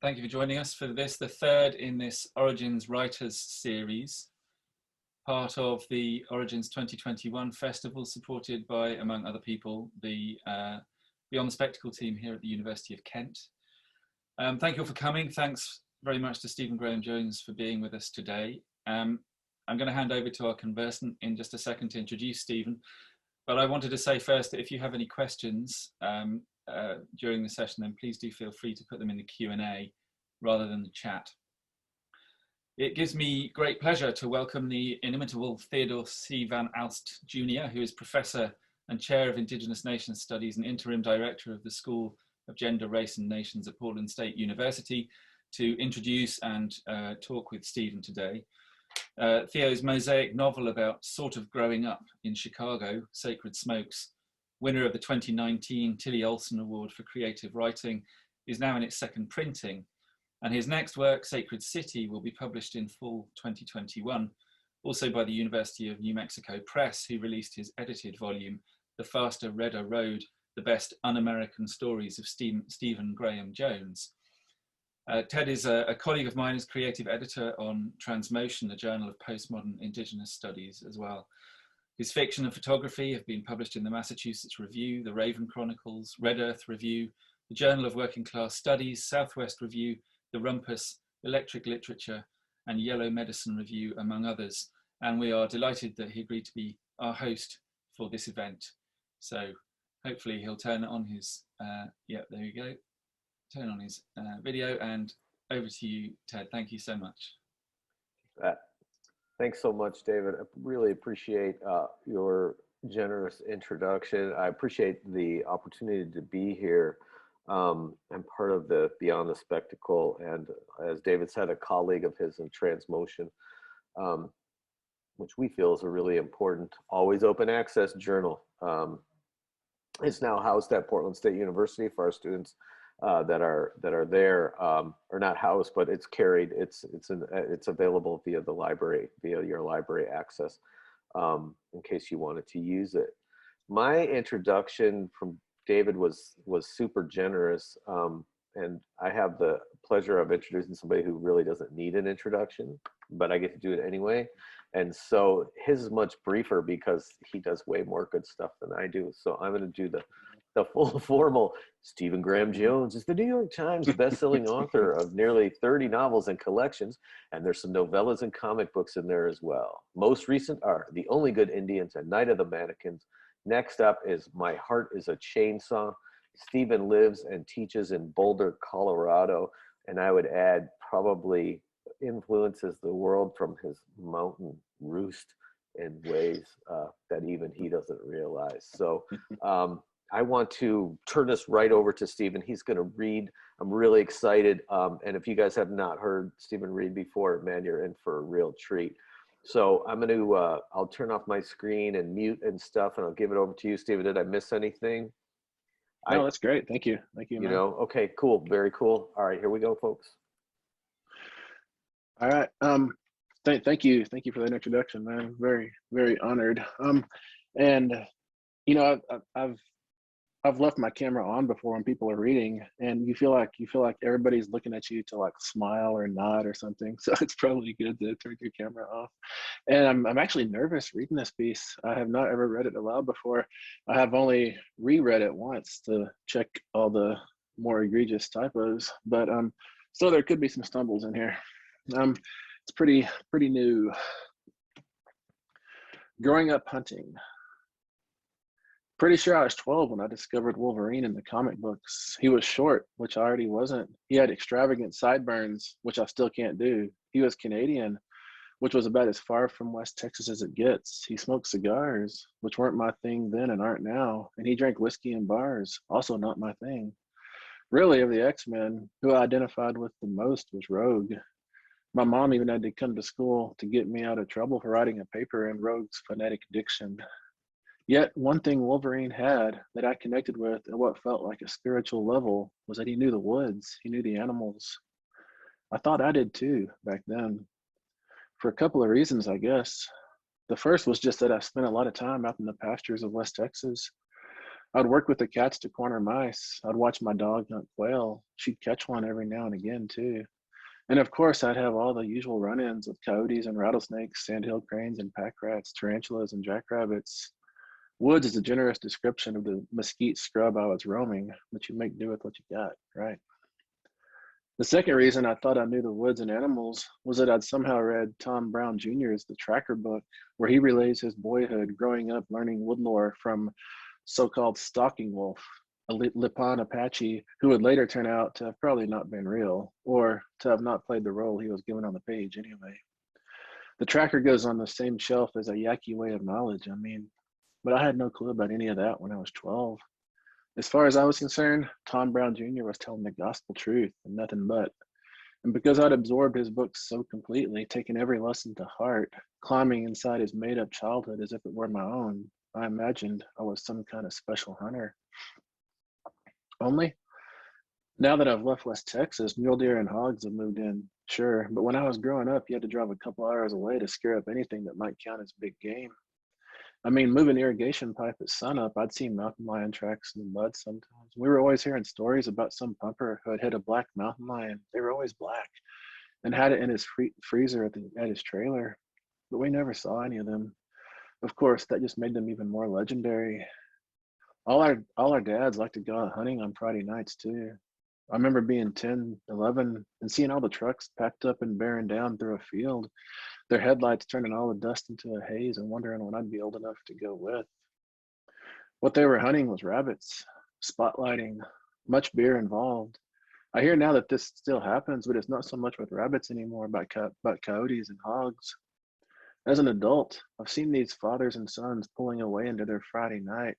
Thank you for joining us for this, the third in this Origins Writers series, part of the Origins 2021 festival, supported by, among other people, the Beyond the Spectacle team here at the University of Kent. Thank you all for coming. Thanks very much to Stephen Graham-Jones for being with us today. I'm going to hand over to our conversant in just a second to introduce Stephen, but I wanted to say first that if you have any questions during the session, then please do feel free to put them in the Q&A rather than the chat. It gives me great pleasure to welcome the inimitable Theodore C. van Alst Jr., who is Professor and Chair of Indigenous Nations Studies and Interim Director of the School of Gender, Race and Nations at Portland State University, to introduce and talk with Stephen today. Theo's mosaic novel about sort of growing up in Chicago, Sacred Smokes, winner of the 2019 Tilly Olson Award for Creative Writing, is now in its second printing. And his next work, Sacred City, will be published in fall 2021, also by the University of New Mexico Press, who released his edited volume, The Faster, Redder Road, The Best Un-American Stories of Stephen Graham-Jones. Ted is a colleague of mine as creative editor on Transmotion, a journal of postmodern Indigenous studies as well. His fiction and photography have been published in the Massachusetts Review, the Raven Chronicles, Red Earth Review, the Journal of Working Class Studies, Southwest Review, the Rumpus, Electric Literature, and Yellow Medicine Review, among others. And we are delighted that he agreed to be our host for this event. So hopefully he'll turn on his, yeah, there we go. Turn on his video, and over to you, Ted. Thank you so much. Thanks so much, David. I really appreciate your generous introduction. I appreciate the opportunity to be here. I'm part of the Beyond the Spectacle, and as David said, a colleague of his in Transmotion, which we feel is a really important, always open access journal. It's now housed at Portland State University for our students that are there, or not housed, but it's carried. It's available via the library, via your library access, in case you wanted to use it. My introduction from David was super generous, and I have the pleasure of introducing somebody who really doesn't need an introduction, but I get to do it anyway. And so his is much briefer because he does way more good stuff than I do. So I'm going to do the full formal. Stephen Graham-Jones is the New York Times best-selling author of nearly 30 novels and collections, and there's some novellas and comic books in there as well. Most recent are The Only Good Indians and Night of the Mannequins. Next up is My Heart is a Chainsaw. Stephen lives and teaches in Boulder, Colorado, and I would add probably influences the world from his mountain roost in ways that even he doesn't realize. So I want to turn this right over to Stephen. He's going to read. I'm really excited. And if you guys have not heard Stephen read before, man, you're in for a real treat. So I'm going to, I'll turn off my screen and mute and stuff, and I'll give it over to you, Stephen. Did I miss anything? No, that's great. Thank you. Thank you. You know, okay, cool. Very cool. All right, here we go, folks. All right. Thank you. Thank you for that introduction, man. Very, very honored. And you know, I've left my camera on before when people are reading, and you feel like everybody's looking at you to like smile or nod or something. So it's probably good to turn your camera off. And I'm actually nervous reading this piece. I have not ever read it aloud before. I have only reread it once to check all the more egregious typos, but so there could be some stumbles in here. It's pretty new. Growing up hunting. Pretty sure I was 12 when I discovered Wolverine in the comic books. He was short, which I already wasn't. He had extravagant sideburns, which I still can't do. He was Canadian, which was about as far from West Texas as it gets. He smoked cigars, which weren't my thing then and aren't now. And he drank whiskey in bars, also not my thing. Really, of the X-Men, who I identified with the most was Rogue. My mom even had to come to school to get me out of trouble for writing a paper in Rogue's phonetic diction. Yet one thing Wolverine had that I connected with at what felt like a spiritual level was that he knew the woods, he knew the animals. I thought I did too back then, for a couple of reasons, I guess. The first was just that I spent a lot of time out in the pastures of West Texas. I'd work with the cats to corner mice. I'd watch my dog hunt quail. She'd catch one every now and again, too. And of course, I'd have all the usual run-ins with coyotes and rattlesnakes, sandhill cranes and pack rats, tarantulas and jackrabbits. Woods is a generous description of the mesquite scrub I was roaming, but you make do with what you got, right? The second reason I thought I knew the woods and animals was that I'd somehow read Tom Brown Jr.'s The Tracker book, where he relays his boyhood growing up learning wood lore from so-called stalking wolf, a Lipan Apache who would later turn out to have probably not been real, or to have not played the role he was given on the page anyway. The Tracker goes on the same shelf as a Yaqui Way of Knowledge, but I had no clue about any of that when I was 12. As far as I was concerned, Tom Brown Jr. was telling the gospel truth and nothing but. And because I'd absorbed his books so completely, taken every lesson to heart, climbing inside his made-up childhood as if it were my own, I imagined I was some kind of special hunter. Only, now that I've left West Texas, mule deer and hogs have moved in, sure, but when I was growing up, you had to drive a couple hours away to scare up anything that might count as big game. Moving irrigation pipe at sunup, I'd seen mountain lion tracks in the mud sometimes. We were always hearing stories about some pumper who had hit a black mountain lion. They were always black, and had it in his freezer at his trailer, but we never saw any of them. Of course, that just made them even more legendary. All our dads liked to go out hunting on Friday nights too. I remember being 10, 11, and seeing all the trucks packed up and bearing down through a field, their headlights turning all the dust into a haze, and wondering when I'd be old enough to go with. What they were hunting was rabbits, spotlighting, much beer involved. I hear now that this still happens, but it's not so much with rabbits anymore, but coyotes and hogs. As an adult, I've seen these fathers and sons pulling away into their Friday night,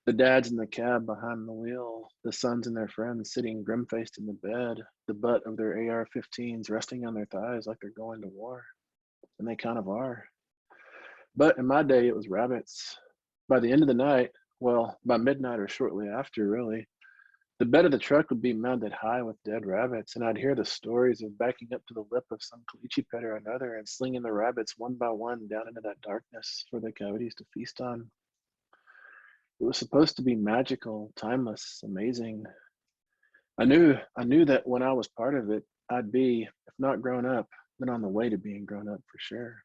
the dads in the cab behind the wheel, the sons and their friends sitting grim-faced in the bed, the butt of their AR-15s resting on their thighs like they're going to war. And they kind of are. But in my day, it was rabbits. By the end of the night, well, by midnight or shortly after, really, the bed of the truck would be mounted high with dead rabbits, and I'd hear the stories of backing up to the lip of some caliche pet or another and slinging the rabbits one by one down into that darkness for the coyotes to feast on. It was supposed to be magical, timeless, amazing. I knew that when I was part of it, I'd be, if not grown up, then on the way to being grown up for sure.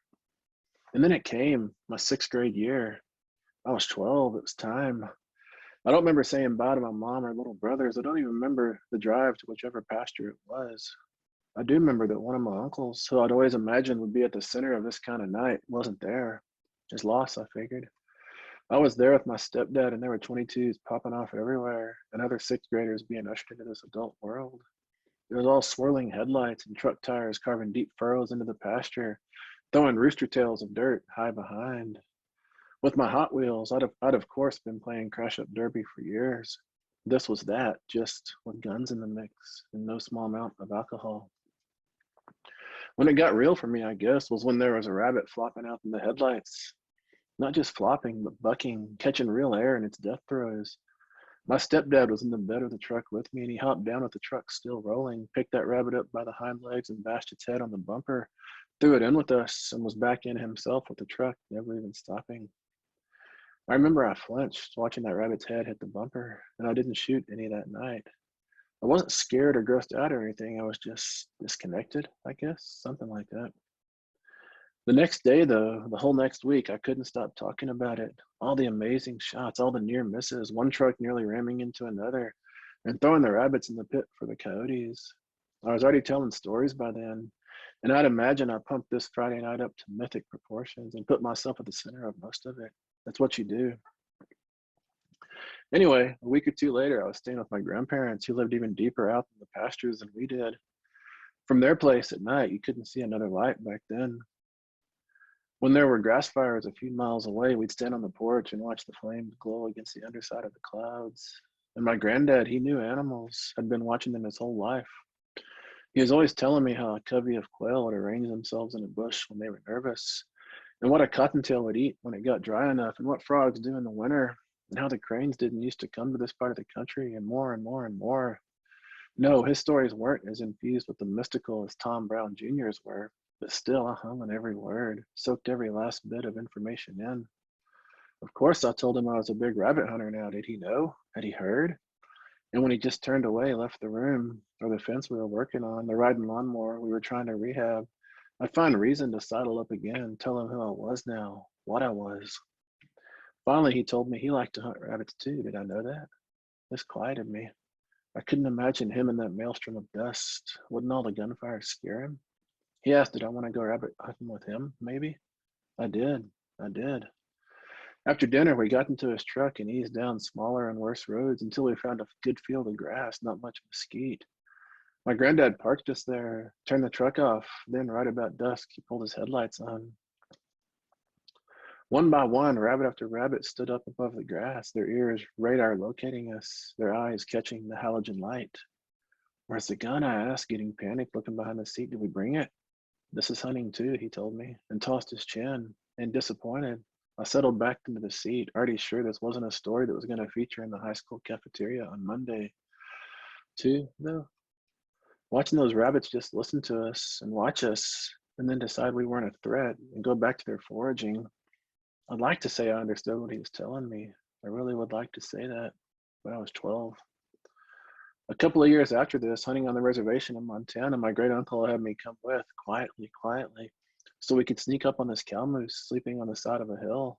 And then it came, my 6th grade year. I was 12, it was time. I don't remember saying bye to my mom or little brothers. I don't even remember the drive to whichever pasture it was. I do remember that one of my uncles, who I'd always imagined would be at the center of this kind of night, wasn't there. His loss, I figured. I was there with my stepdad, and there were 22s popping off everywhere, and other 6th graders being ushered into this adult world. It was all swirling headlights and truck tires carving deep furrows into the pasture, throwing rooster tails of dirt high behind. With my Hot Wheels, I'd of course been playing Crash Up Derby for years. This was that, just with guns in the mix and no small amount of alcohol. When it got real for me, I guess, was when there was a rabbit flopping out in the headlights. Not just flopping, but bucking, catching real air in its death throes. My stepdad was in the bed of the truck with me, and he hopped down with the truck still rolling, picked that rabbit up by the hind legs and bashed its head on the bumper, threw it in with us, and was back in himself with the truck, never even stopping. I remember I flinched watching that rabbit's head hit the bumper, and I didn't shoot any that night. I wasn't scared or grossed out or anything. I was just disconnected, I guess, something like that. The next day, though, the whole next week, I couldn't stop talking about it. All the amazing shots, all the near misses, one truck nearly ramming into another, and throwing the rabbits in the pit for the coyotes. I was already telling stories by then, and I'd imagine I pumped this Friday night up to mythic proportions and put myself at the center of most of it. That's what you do. Anyway, a week or two later, I was staying with my grandparents, who lived even deeper out in the pastures than we did. From their place at night, you couldn't see another light back then. When there were grass fires a few miles away, we'd stand on the porch and watch the flames glow against the underside of the clouds. And my granddad, he knew animals, had been watching them his whole life. He was always telling me how a covey of quail would arrange themselves in a bush when they were nervous, and what a cottontail would eat when it got dry enough, and what frogs do in the winter, and how the cranes didn't used to come to this part of the country, and more and more and more. No, his stories weren't as infused with the mystical as Tom Brown Jr.'s were, but still I hung on every word, soaked every last bit of information in. Of course, I told him I was a big rabbit hunter now. Did he know? Had he heard? And when he just turned away, left the room or the fence we were working on, the riding lawnmower we were trying to rehab, I'd find reason to sidle up again, tell him who I was now, what I was. Finally, he told me he liked to hunt rabbits too. Did I know that? This quieted me. I couldn't imagine him in that maelstrom of dust. Wouldn't all the gunfire scare him? He asked, did I want to go rabbit hunting with him, maybe? I did. I did. After dinner, we got into his truck and eased down smaller and worse roads until we found a good field of grass, not much mesquite. My granddad parked us there, turned the truck off. Then, right about dusk, he pulled his headlights on. One by one, rabbit after rabbit stood up above the grass, their ears radar locating us, their eyes catching the halogen light. Where's the gun? I asked, getting panicked, looking behind the seat. Did we bring it? This is hunting too, he told me, and tossed his chin. And disappointed, I settled back into the seat, already sure this wasn't a story that was going to feature in the high school cafeteria on Monday. Too, though. Watching those rabbits just listen to us and watch us, and then decide we weren't a threat and go back to their foraging. I'd like to say I understood what he was telling me. I really would like to say that, but I was 12. A couple of years after this, hunting on the reservation in Montana, my great uncle had me come with, quietly, so we could sneak up on this cow moose sleeping on the side of a hill.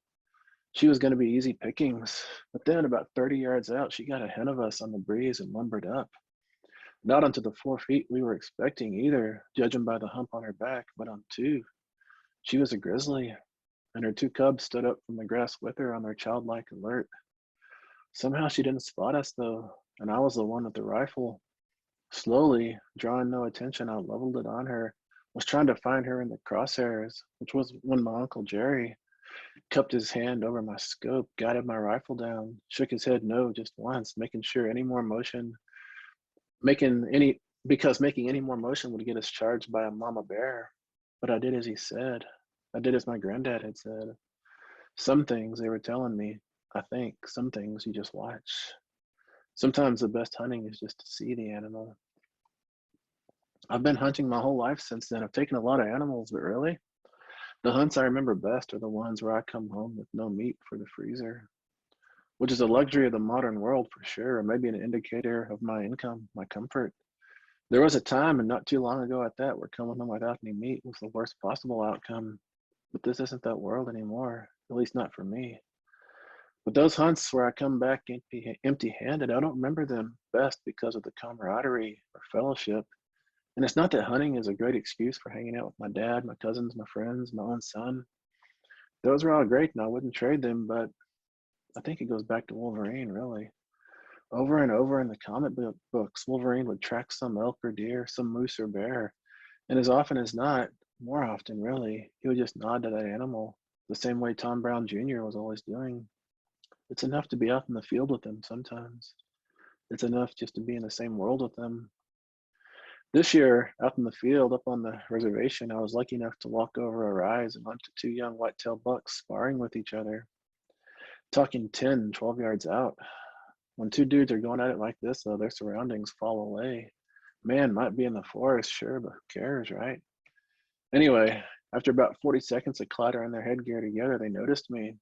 She was going to be easy pickings, but then about 30 yards out, she got ahead of us on the breeze and lumbered up. Not onto the 4 feet we were expecting either, judging by the hump on her back, but on 2. She was a grizzly, and her 2 cubs stood up from the grass with her on their childlike alert. Somehow she didn't spot us though, and I was the one with the rifle. Slowly, drawing no attention, I leveled it on her, was trying to find her in the crosshairs, which was when my Uncle Jerry cupped his hand over my scope, guided my rifle down, shook his head no just once, making sure any more motion, making any more motion would get us charged by a mama bear. But I did as he said. I did as my granddad had said. Some things they were telling me, I think, some things you just watch. Sometimes the best hunting is just to see the animal. I've been hunting my whole life since then. I've taken a lot of animals, but really, the hunts I remember best are the ones where I come home with no meat for the freezer, which is a luxury of the modern world for sure, or maybe an indicator of my income, my comfort. There was a time, and not too long ago at that, where coming home without any meat was the worst possible outcome. But this isn't that world anymore, at least not for me. But those hunts where I come back empty-handed, I don't remember them best because of the camaraderie or fellowship. And it's not that hunting is a great excuse for hanging out with my dad, my cousins, my friends, my own son. Those are all great and I wouldn't trade them, but I think it goes back to Wolverine, really. Over and over in the comic books, Wolverine would track some elk or deer, some moose or bear. And as often as not, more often really, he would just nod to that animal, the same way Tom Brown Jr. was always doing. It's enough to be out in the field with them sometimes. It's enough just to be in the same world with them. This year, out in the field, up on the reservation, I was lucky enough to walk over a rise and onto 2 young white-tailed bucks sparring with each other, talking 10, 12 yards out. When 2 dudes are going at it like this, though, their surroundings fall away. Man might be in the forest, sure, but who cares, right? Anyway, after about 40 seconds of clattering their headgear together, they noticed me.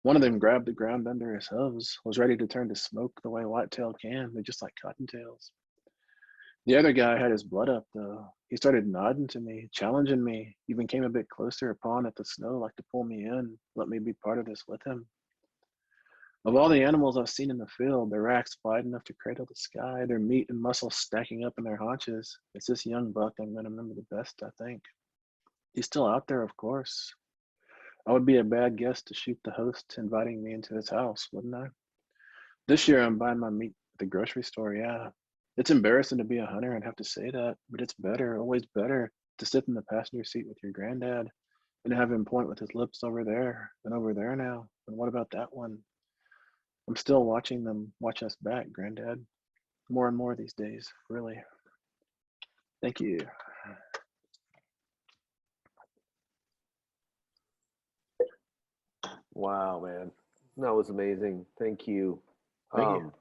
One of them grabbed the ground under his hooves, was ready to turn to smoke the way whitetail can. They're just like cottontails. The other guy had his blood up, though. He started nodding to me, challenging me, even came a bit closer, pawing at the snow like to pull me in, let me be part of this with him. Of all the animals I've seen in the field, their racks wide enough to cradle the sky, their meat and muscle stacking up in their haunches, it's this young buck I'm going to remember the best, I think. He's still out there, of course. I would be a bad guest to shoot the host inviting me into his house, wouldn't I? This year I'm buying my meat at the grocery store, yeah. It's embarrassing to be a hunter and have to say that, but it's better, always better, to sit in the passenger seat with your granddad and have him point with his lips over there and over there now. And what about that one? I'm still watching them watch us back, Granddad. More and more these days, really. Thank you. Wow, man. That was amazing. Thank you. Thank you.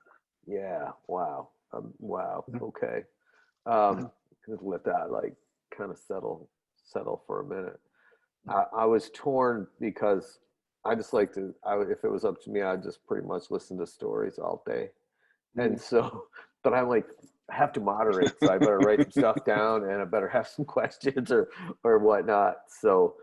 Yeah, wow. Wow. Okay. Just let that like kind of settle for a minute. I was torn because I just like to, if it was up to me, I'd just pretty much listen to stories all day. And Mm. so, but I'm like, I have to moderate, so I better write some stuff down, and I better have some questions or whatnot. So,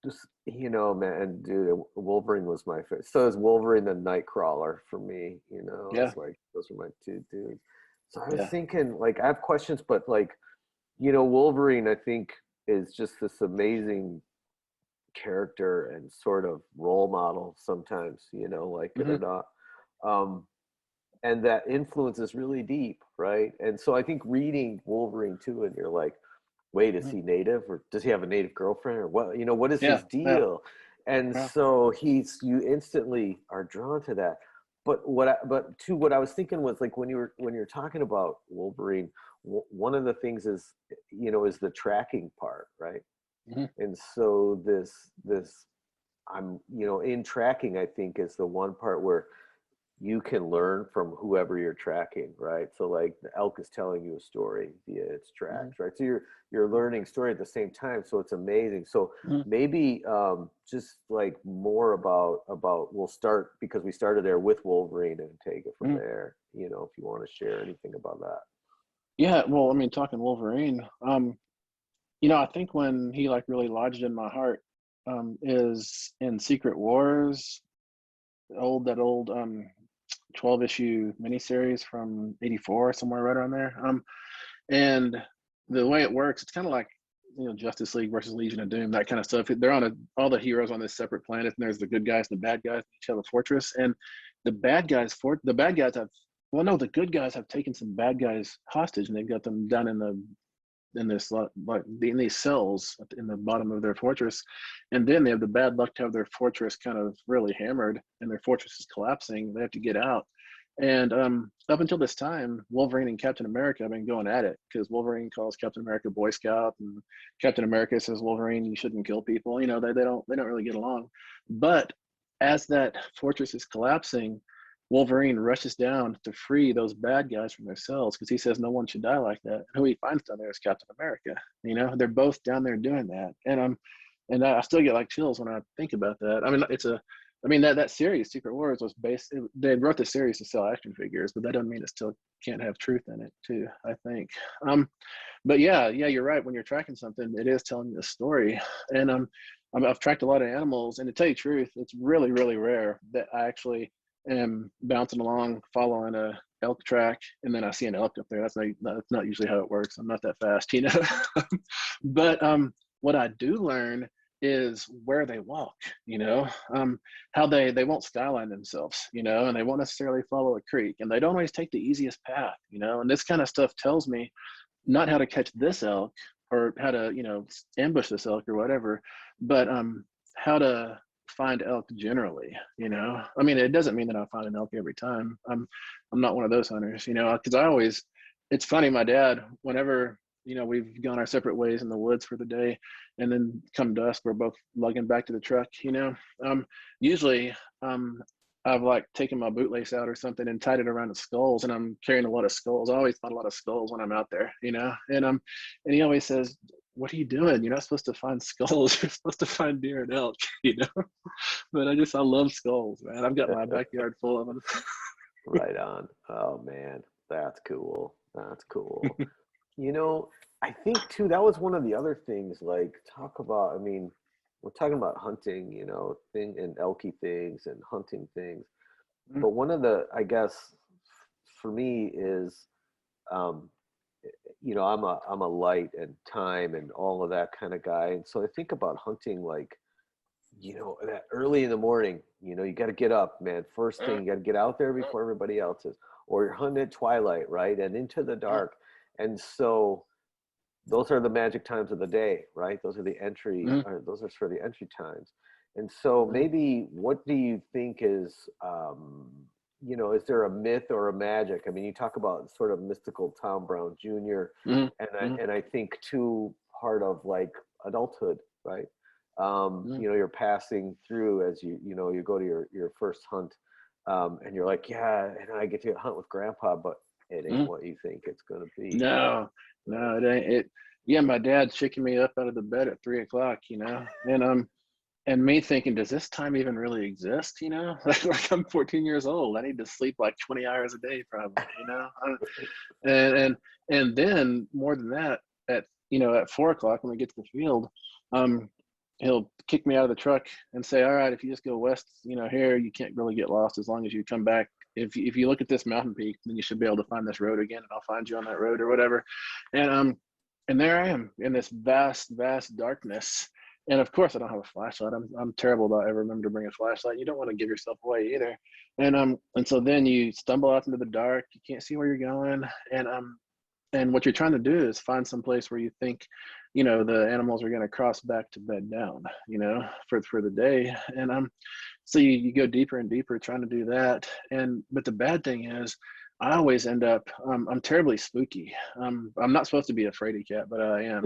just man, dude, Wolverine was my favorite. So is Wolverine and Nightcrawler for me. Yeah, It's like those are my two dudes. So I was yeah. thinking, like, I have questions, but like, Wolverine, I think, is just this amazing character and sort of role model sometimes, like it Hmm. or not. Um, and that influence is really deep, right? And so I think reading Wolverine too, and you're like, wait, is Hmm. he native, or does he have a native girlfriend, or what? What is Yeah, his yeah, deal? And yeah. so you instantly are drawn to that. But I was thinking was like when you're talking about Wolverine, one of the things is is the tracking part, right? Hmm. And so this I'm in tracking, I think, is the one part where you can learn from whoever you're tracking, right? So like the elk is telling you a story via its Hmm. tracks, right? So you're learning story at the same time, so it's amazing. So Hmm. maybe just like more about we'll start, because we started there with Wolverine, and take it from Hmm. there, if you want to share anything about that. Yeah, well, I mean, talking Wolverine, I think when he like really lodged in my heart, is in Secret Wars, that old 12 issue miniseries from '84, somewhere right around there. And the way it works, it's kind of like Justice League versus Legion of Doom, that kind of stuff. They're on all the heroes on this separate planet, and there's the good guys and the bad guys. Each have a fortress, and the bad guys have well, no, the good guys have taken some bad guys hostage, and they've got them down in this like in these cells in the bottom of their fortress, and then they have the bad luck to have their fortress kind of really hammered, and their fortress is collapsing. They have to get out, and up until this time, Wolverine and Captain America have been going at it, because Wolverine calls Captain America Boy Scout, and Captain America says, Wolverine, you shouldn't kill people. They don't really get along. But as that fortress is collapsing, Wolverine rushes down to free those bad guys from their cells, because he says no one should die like that. And who he finds down there is Captain America. They're both down there doing that, and I still get like chills when I think about that. That series Secret Wars was based. They wrote the series to sell action figures, but that doesn't mean it still can't have truth in it too, I think. But yeah, you're right. When you're tracking something, it is telling you a story, and I've tracked a lot of animals, and to tell you the truth, it's really, really rare that I actually am bouncing along following a elk track and then I see an elk up there. That's not usually how it works. I'm not that fast. But what I do learn is where they walk, how they won't skyline themselves, and they won't necessarily follow a creek, and they don't always take the easiest path, and this kind of stuff tells me not how to catch this elk or how to ambush this elk or whatever, but how to find elk generally. It doesn't mean that I find an elk every time. I'm not one of those hunters, because it's funny, my dad, whenever we've gone our separate ways in the woods for the day, and then come dusk we're both lugging back to the truck, usually I've like taken my bootlace out or something and tied it around the skulls, and I'm carrying a lot of skulls. I always find a lot of skulls when I'm out there, and he always says, what are you doing? You're not supposed to find skulls. You're supposed to find deer and elk, But I love skulls, man. I've got my backyard full of them. Right on. Oh man, that's cool. That's cool. You know, I think too, that was one of the other things, like talk about, we're talking about hunting, and elky things and hunting things. Mm. But one of the, I guess, for me is, um, I'm a light and time and all of that kind of guy. And so I think about hunting, like, that early in the morning, you got to get up, man. First thing, you got to get out there before everybody else is, or you're hunting at twilight, right? And into the dark. And so those are the magic times of the day, right? Those are the entry, Mm. or those are sort of the entry times. And so Mm. maybe what do you think is, is there a myth or a magic? You talk about sort of mystical Tom Brown Jr. Mm. and I Mm. and I think too, part of like adulthood, right? Mm. You're passing through as you go to your first hunt, and you're like, yeah, and I get to hunt with Grandpa, but it ain't Mm. what you think it's gonna be, No, right? no, it ain't. It. Yeah, my dad's shaking me up out of the bed at 3 o'clock, and and me thinking, does this time even really exist? Like I'm 14 years old. I need to sleep like 20 hours a day, probably. And and then more than that, at 4 o'clock when we get to the field, um, he'll kick me out of the truck and say, "All right, if you just go west, here, you can't really get lost as long as you come back. If you look at this mountain peak, then you should be able to find this road again, and I'll find you on that road or whatever." And there I am in this vast, vast darkness. And of course, I don't have a flashlight. I'm terrible about ever remembering to bring a flashlight. You don't want to give yourself away either. And so then you stumble out into the dark. You can't see where you're going. And what you're trying to do is find some place where you think, the animals are going to cross back to bed down, for the day. So you go deeper and deeper trying to do that. But the bad thing is, I always end up, I'm terribly spooky. I'm not supposed to be a fraidy cat, but I am,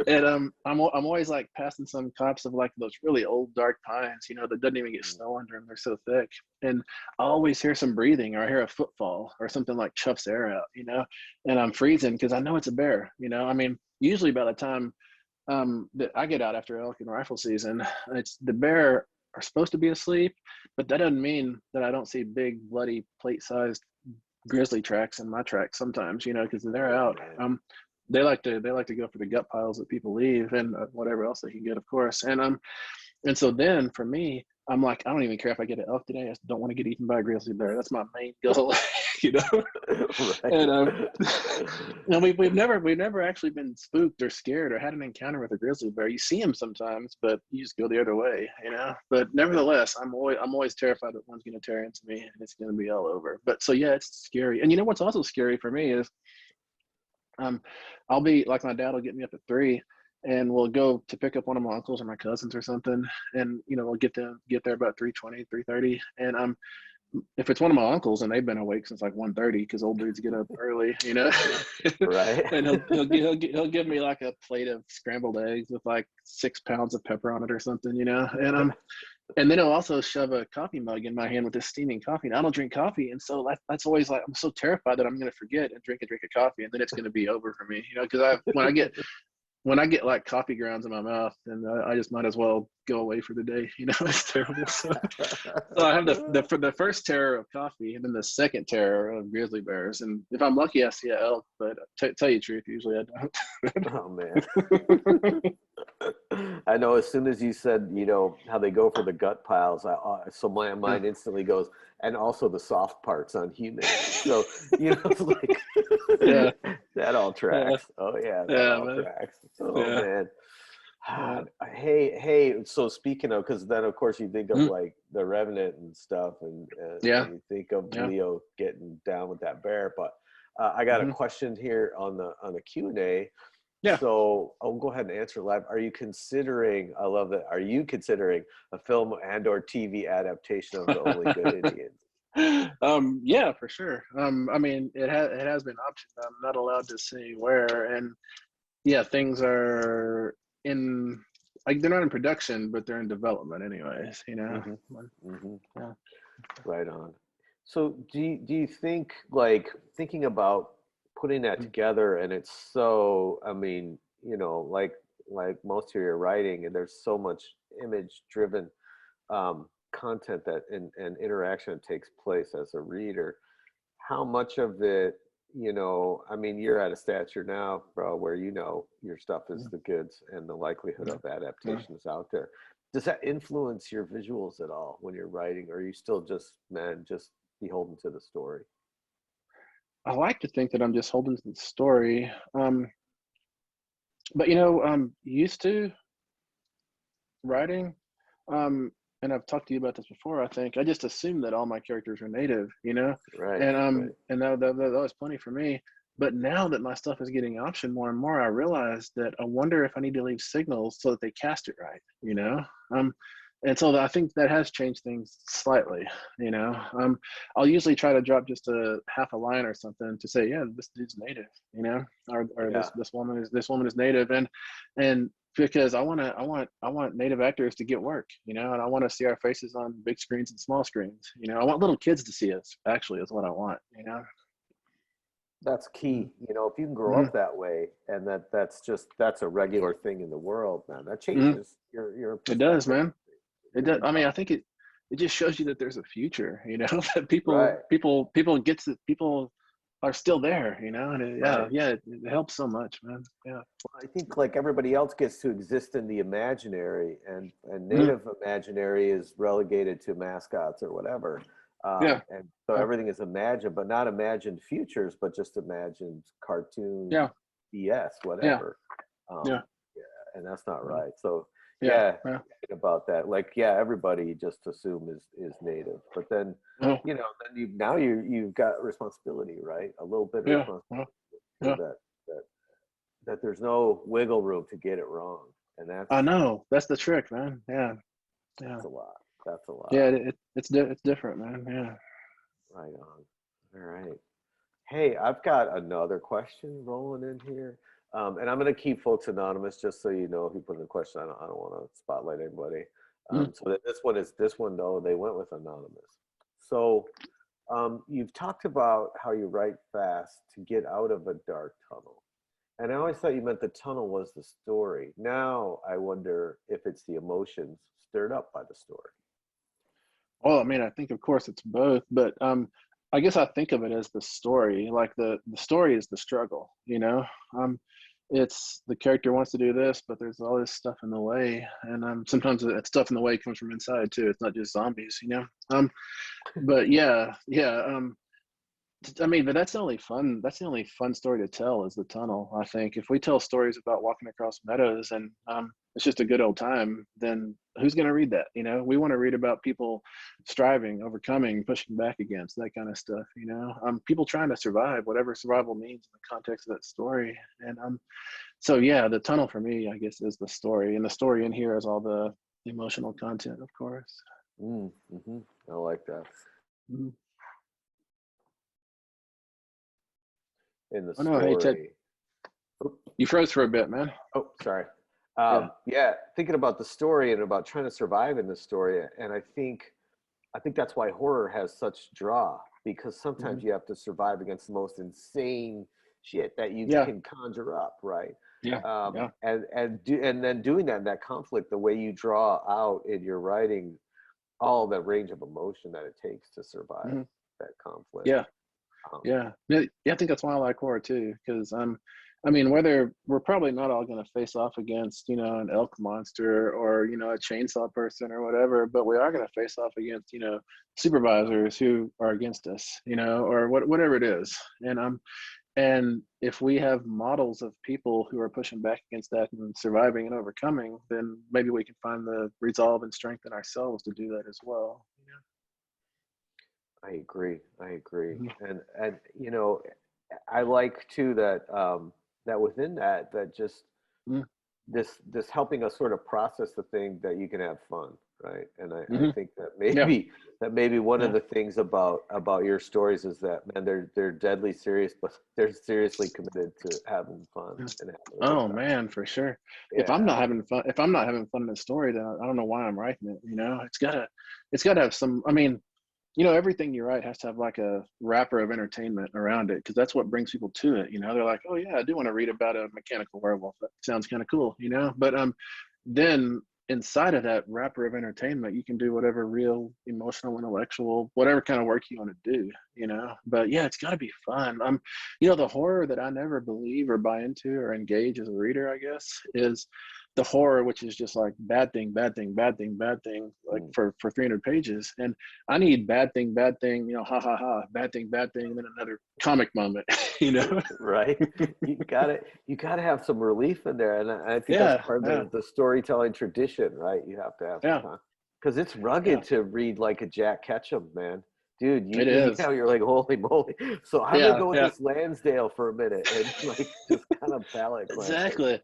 And I'm always like passing some copse of like those really old dark pines, that doesn't even get snow under them. They're so thick. And I always hear some breathing, or I hear a footfall or something like chuffs air out, and I'm freezing because I know it's a bear. I mean, usually by the time that I get out after elk and rifle season, it's the bear are supposed to be asleep, but that doesn't mean that I don't see big bloody plate-sized grizzly tracks in my tracks sometimes, because they're out. They like to go for the gut piles that people leave, and whatever else they can get, of course. And so then for me, I'm like, I don't even care if I get an elk today. I just don't want to get eaten by a grizzly bear. That's my main goal, Right. And we've never actually been spooked or scared or had an encounter with a grizzly bear. You see them sometimes, but you just go the other way, But nevertheless, I'm always terrified that one's going to tear into me and it's going to be all over. But so yeah, it's scary. And what's also scary for me is, I'll be like, my dad will get me up at 3. And we'll go to pick up one of my uncles or my cousins or something, and we'll get there about 3:20, 3:30. And if it's one of my uncles and they've been awake since like 1:30, because old dudes get up early, Right. And he'll give me like a plate of scrambled eggs with like 6 pounds of pepper on it or something, and then he'll also shove a coffee mug in my hand with this steaming coffee. And I don't drink coffee, and so that's always like, I'm so terrified that I'm going to forget and drink a drink of coffee, and then it's going to be over for me, because when I get like coffee grounds in my mouth, and I just might as well go away for the day. It's terrible. So I have the first terror of coffee, and then the second terror of grizzly bears. And if I'm lucky, I see an elk. But tell you the truth, usually I don't. Oh man. I know, as soon as you said, how they go for the gut piles, so my mind instantly goes, and also the soft parts on humans. So, it's like, Yeah. that all tracks. Oh yeah, that all man. tracks. Oh man. Hey, so speaking of, because then of course you think of like the Revenant and stuff, and you think of Leo getting down with that bear, but I got a question here on the Q&A. Yeah. So I'll go ahead and answer live. Are you considering, I love that, are you considering a film and or TV adaptation of The Only Good Indians? Yeah, for sure. I mean, it has been optioned. I'm not allowed to say where, and yeah, things are in, like, they're not in production, but they're in development anyways, Yeah. Right on. So do you think, like, thinking about putting that together, and it's so, I mean, like most of your writing, and there's so much image driven content that and interaction that takes place as a reader, how much of it, I mean, you're at a stature now, bro, where your stuff is the goods, and the likelihood of adaptation is out there. Does that influence your visuals at all when you're writing, or are you still just beholden to the story? I like to think that I'm just holding to the story. But used to writing, and I've talked to you about this before, I think I just assumed that all my characters are native, Right. and that was plenty for me. But now that my stuff is getting optioned more and more, I realize that I wonder if I need to leave signals so that they cast it right, and so I think that has changed things slightly, I'll usually try to drop just a half a line or something to say, yeah, this dude's native, or this woman is native, and because I want native actors to get work, and I want to see our faces on big screens and small screens, I want little kids to see us, actually, is what I want, That's key. You know, if you can grow Mm-hmm. up that way, and that's a regular thing in the world, man, that Mm-hmm. changes your It does, perspective. man. It does. Really I mean, I does. think it just shows you that there's a future, you know, that Right, people are still there, you know, and right. it helps so much, man. Yeah. Well, I think like everybody else gets to exist in the imaginary, and Mhm. native imaginary is relegated to mascots or whatever. Yeah. And so Yeah. everything is imagined, but not imagined futures, but just imagined Yeah. cartoon BS, Yeah. whatever. Yeah. Yeah, and that's not Yeah. right. So Yeah. yeah, Yeah. thinking about that, like yeah, everybody you just assume is native, but then Oh, you know, then you've got responsibility, right? A little bit of yeah. responsibility Well, sure yeah. that that there's no wiggle room to get it wrong, and I know. That's the trick, man. Yeah. Yeah. that's a lot. That's a Yeah. lot. It's different, man. Yeah. Right on. All right. Hey, I've got another question rolling in here, and I'm going to keep folks anonymous just so you know if you put in a question. I don't want to spotlight anybody. Mm. So that this one though they went with anonymous. So you've talked about how you write fast to get out of a dark tunnel. And I always thought you meant the tunnel was the story. Now I wonder if it's the emotions stirred up by the story. Well, I mean, I think of course it's both, but I guess I think of it as the story. Like the story is the struggle, you know. Um, it's the character wants to do this, but there's all this stuff in the way, and sometimes that stuff in the way comes from inside too. It's not just zombies, you know. But yeah, yeah. I mean, but that's the only fun. That's the only fun story to tell is the tunnel. I think if we tell stories about walking across meadows and it's just a good old time, then who's going to read that? You know, we want to read about people striving, overcoming, pushing back against that kind of stuff. You know, people trying to survive, whatever survival means in the context of that story. And so yeah, the tunnel for me, I guess, is the story, and the story in here is all the emotional content, of course. Mm-hmm. I like that. Mhm. In the Oh no, hey Ted, story. Oop, you froze for a bit, man. oh, sorry. Yeah. Yeah, thinking about the story and about trying to survive in the story, and I think that's why horror has such draw because Hmm. sometimes you have to survive against the most insane shit that you Yeah. can conjure up, right? Yeah. Yeah. And then doing that conflict, the way you draw out in your writing, all the range of emotion that it takes to survive Hmm. that conflict. Yeah. Um, Yeah. Yeah. I think that's why I like horror too, because I mean, whether we're probably not all going to face off against, you know, an elk monster or, you know, a chainsaw person or whatever, but we are going to face off against, you know, supervisors who are against us, you know, or whatever it is. And if we have models of people who are pushing back against that and surviving and overcoming, then maybe we can find the resolve and strength in ourselves to do that as well. I agree. I agree. Mhm. And you know, I like too that that within that just Mhm. this helping us sort of process the thing that you can have fun, right? And I Mhm. think Yeah. that maybe one of Yeah. the things about your stories is that man they're deadly serious, but they're seriously committed to having fun Yeah. and having a good Oh time. man, for sure. Yeah. If I'm not having fun in a story, then I don't know why I'm writing it. You know, it's gotta have some. I mean, you know, everything you write has to have like a wrapper of entertainment around it because that's what brings people to it. You know, they're like, oh yeah, I do want to read about a mechanical werewolf. That sounds kind of cool. You know, but then inside of that wrapper of entertainment, you can do whatever real emotional, intellectual, whatever kind of work you want to do. You know, but yeah, it's got to be fun. You know, the horror that I never believe or buy into or engage as a reader, I guess, is the horror, which is just like bad thing, bad thing, bad thing, bad thing, like Mm. for 300 pages. And I need bad thing, you know, ha ha ha, bad thing, and then another comic moment, you know? Right, you gotta have some relief in there, and I think that's Yeah, part of yeah, the storytelling tradition, right? You have to have some yeah, time because it's yeah. rugged to read like a Jack Ketchum, man. Dude, It you is. know, you're like, holy moly. So I'm gonna Yeah, go with yeah, this Lansdale for a minute and like just kind of palate cleanse it. exactly.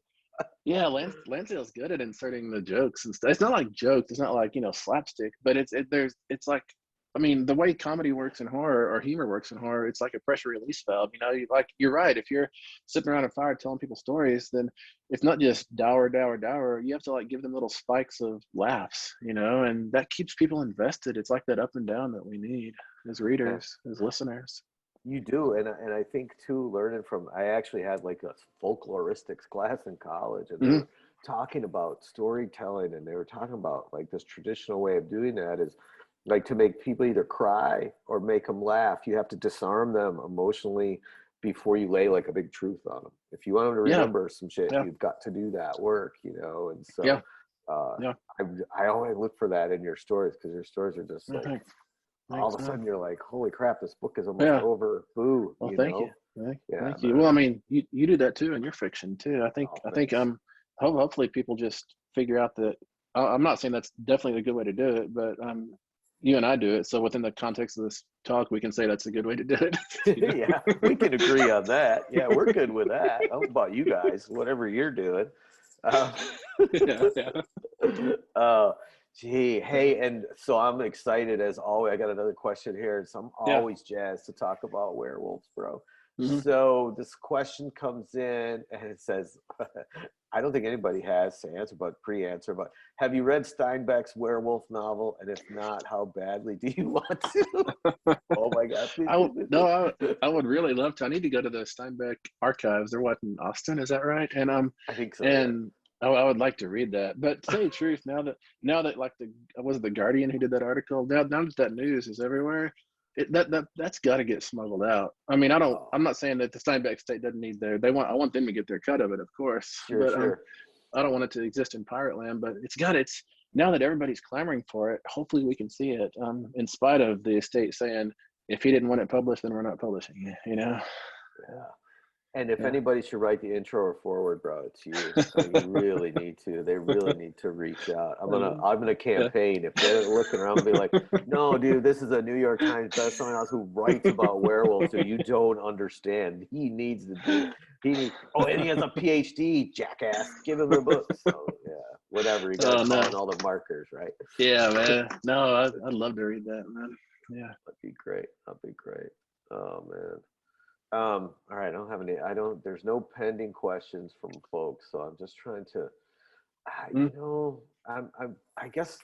Yeah, Lansdale's good at inserting the jokes and stuff. It's not like jokes. It's not like, you know, slapstick, but it's like, I mean, the way comedy works in horror or humor works in horror, it's like a pressure release valve. You know, you're right. If you're sitting around a fire telling people stories, then it's not just dour, dour, dour. You have to like give them little spikes of laughs, you know, and that keeps people invested. It's like that up and down that we need as Yeah. readers, as listeners. You do, and I think too, learning from, I actually had like a folkloristics class in college, and they Hmm. were talking about storytelling, and they were talking about like this traditional way of doing that is like to make people either cry or make them laugh. You have to disarm them emotionally before you lay like a big truth on them. If you want them to Yeah, remember some shit, yeah, you've got to do that work, you know. And yeah, so, uh, yeah. I always look for that in your stories because your stories are just Yeah, like thanks, all thanks, of a man. sudden you're like, holy crap, this book is almost Yeah. over. Boo, Well, you thank you. know? Thank, Yeah, thank you. Well, man. I mean, you do that too in your fiction too. Oh, I think thanks. hopefully people just figure out that I'm not saying that's definitely a good way to do it, but you and I do it. So within the context of this talk, we can say that's a good way to do it. You Yeah, we can agree on that. Yeah, we're good with that. I don't know about you guys, whatever you're doing. Um, know? Yeah, uh, gee, yeah, hey, and so I'm excited as always. I got another question here. So I'm yeah. always jazzed to talk about werewolves, bro. Hmm. So this question comes in and it says, I don't think anybody has to answer, but pre-answer, but have you read Steinbeck's werewolf novel? And if not, how badly do you want to? Oh my God, please, please, please, No, please. I would really love to. I need to go to the Steinbeck archives. They're what in Austin, is that right? I think so, yeah. And I would like to read that. But to tell you the truth, now that like the was it the Guardian who did that article? Now that that news is everywhere, that's got to get smuggled out. I mean, Oh, I'm not saying that the Steinbeck state doesn't need I want them to get their cut of it, of course. sure, But sure. I don't want it to exist in pirate land. But it's now that everybody's clamoring for it. Hopefully, we can see it. In spite of the estate saying if he didn't want it published, then we're not publishing it. You know? Yeah. And if Yeah. anybody should write the intro or forward, bro, it's you. So you really need to. They really need to reach out. I'm gonna Yeah. campaign. If they're looking around and be like, no, dude, this is a New York Times bestselling author who writes about werewolves, so you don't understand. He needs to do it. He needs, oh, and he has a PhD, jackass. Give him the book. So yeah, whatever. You gotta Oh call no. in all the markers, right? Yeah, man. No, I'd love to read that, man. Yeah. That'd be great. That'd be great. Oh man. All right, I don't have any, I don't, there's no pending questions from folks, so I'm just trying to, Mm, you know, I guess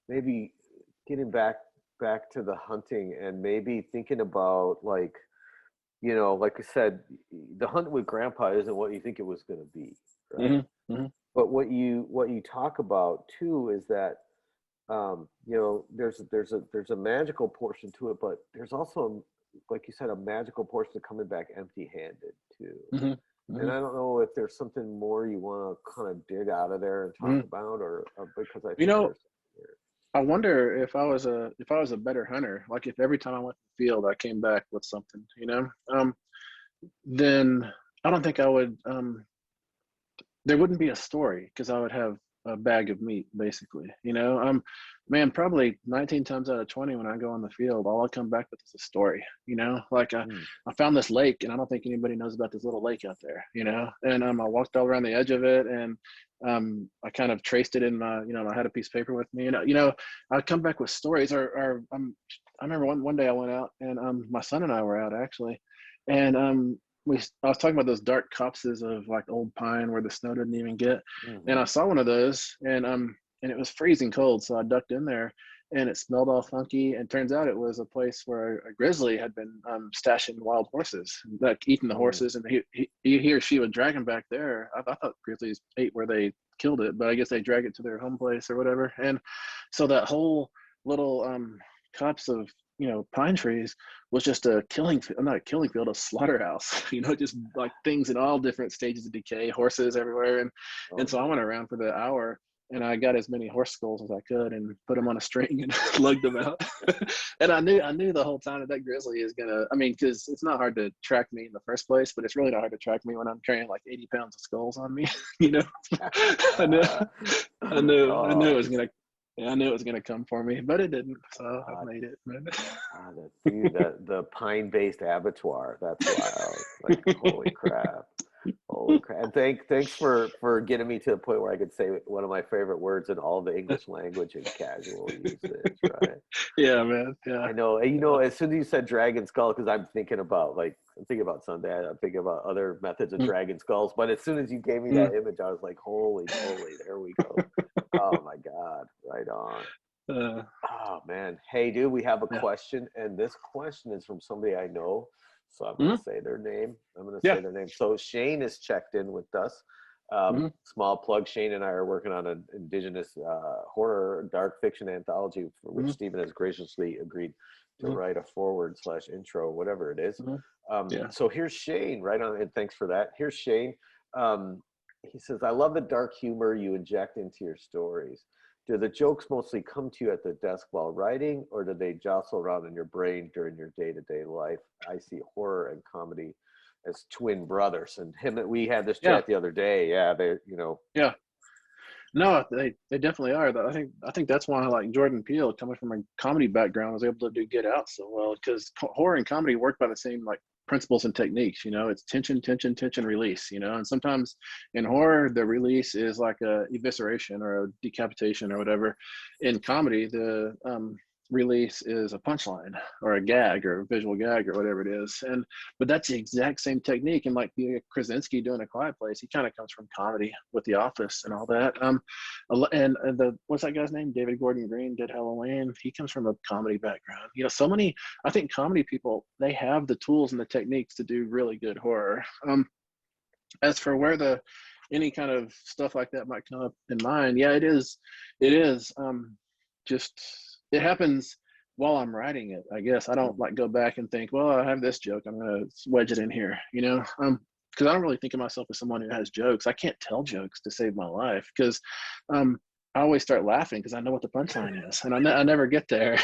maybe getting back to the hunting and maybe thinking about like, you know, like I said, the hunt with grandpa isn't what you think it was going to be, right? mhm, mhm, But what you talk about too is that you know, there's a magical portion to it, but there's also, like you said, a magical portion to coming back empty-handed too. mhm, And mhm, I don't know if there's something more you want to kind of dig out of there and talk mhm. about, or because I You think know, there's there. I wonder if I was a better hunter, like if every time I went to the field I came back with something, then I don't think I would there wouldn't be a story because I would have a bag of meat basically. Man, probably 19 times out of 20 when I go on the field, all I come back with is a story. Like Mm, I found this lake and I don't think anybody knows about this little lake out there. And I walked all around the edge of it and I kind of traced it in my, I had a piece of paper with me. I'd come back with stories I remember one day I went out and my son and I were out actually, and I was talking about those dark copses of like old pine where the snow didn't even get, and I hmm saw one of those, and it was freezing cold, so I ducked in there, and it smelled all funky. And turns out it was a place where a grizzly had been stashing wild horses, like eating the mm, horses, and he or she would drag them back there. I thought grizzlies ate where they killed it, but I guess they drag it to their home place or whatever. And so that whole little copse of pine trees was just a killing not a killing field, a slaughterhouse. Just like things in all different stages of decay, horses everywhere. And oh so I went man. around for the hour and I got as many horse skulls as I could and put them on a string and lugged them out. And I knew the whole time that grizzly is gonna, I mean, because it's not hard to track me in the first place, but it's really not hard to track me when I'm carrying like 80 pounds of skulls on me. you know I knew I knew it Oh, was gonna, yeah, I knew it was gonna come for me, but it didn't. So I God, made it, man. dude, the pine-based abattoir. That's wild. Like, holy crap. Holy crap. And thanks for getting me to the point where I could say one of my favorite words in all the English language in casual usage, right? Yeah, man. Yeah. I know. And as soon as you said dragon skull, because I'm thinking about Sunday, I'm thinking about other methods of Mm, dragon skulls. But as soon as you gave me mm, that image, I was like, holy moly, there we go. Oh my God, right on. uh, Oh man. Hey dude, we have a yeah. question, and this question is from somebody I know. So I'm going to say their name. Yeah. So Shane is checked in with us. Small plug, Shane and I are working on an indigenous horror dark fiction anthology for which Stephen has graciously agreed to write a forward/intro, whatever it is. So here's Shane, right on, and thanks for that. Here's Shane. He says, I love the dark humor you inject into your stories. Do the jokes mostly come to you at the desk while writing, or do they jostle around in your brain during your day-to-day life? I see horror and comedy as twin brothers, and we had this chat the other day. Yeah, they, Yeah. No, they definitely are. I think that's why, like, Jordan Peele, coming from a comedy background, was able to do Get Out so well, because horror and comedy work by the same, like, principles and techniques. It's tension, tension, tension, release. And sometimes in horror the release is like a evisceration or a decapitation or whatever. In comedy, the release is a punchline or a gag or a visual gag or whatever it is. But that's the exact same technique. And like the Krasinski doing A Quiet Place, he kind of comes from comedy with The Office and all that. And the what's that guy's name? David Gordon Green did Halloween. He comes from a comedy background. So many, I think comedy people, they have the tools and the techniques to do really good horror. As for where any kind of stuff like that might come up in mind, yeah, it is just, it happens while I'm writing it, I guess. I don't like go back and think, well, I have this joke, I'm going to wedge it in here, because I don't really think of myself as someone who has jokes. I can't tell jokes to save my life, because I always start laughing because I know what the punchline is, and I never get there.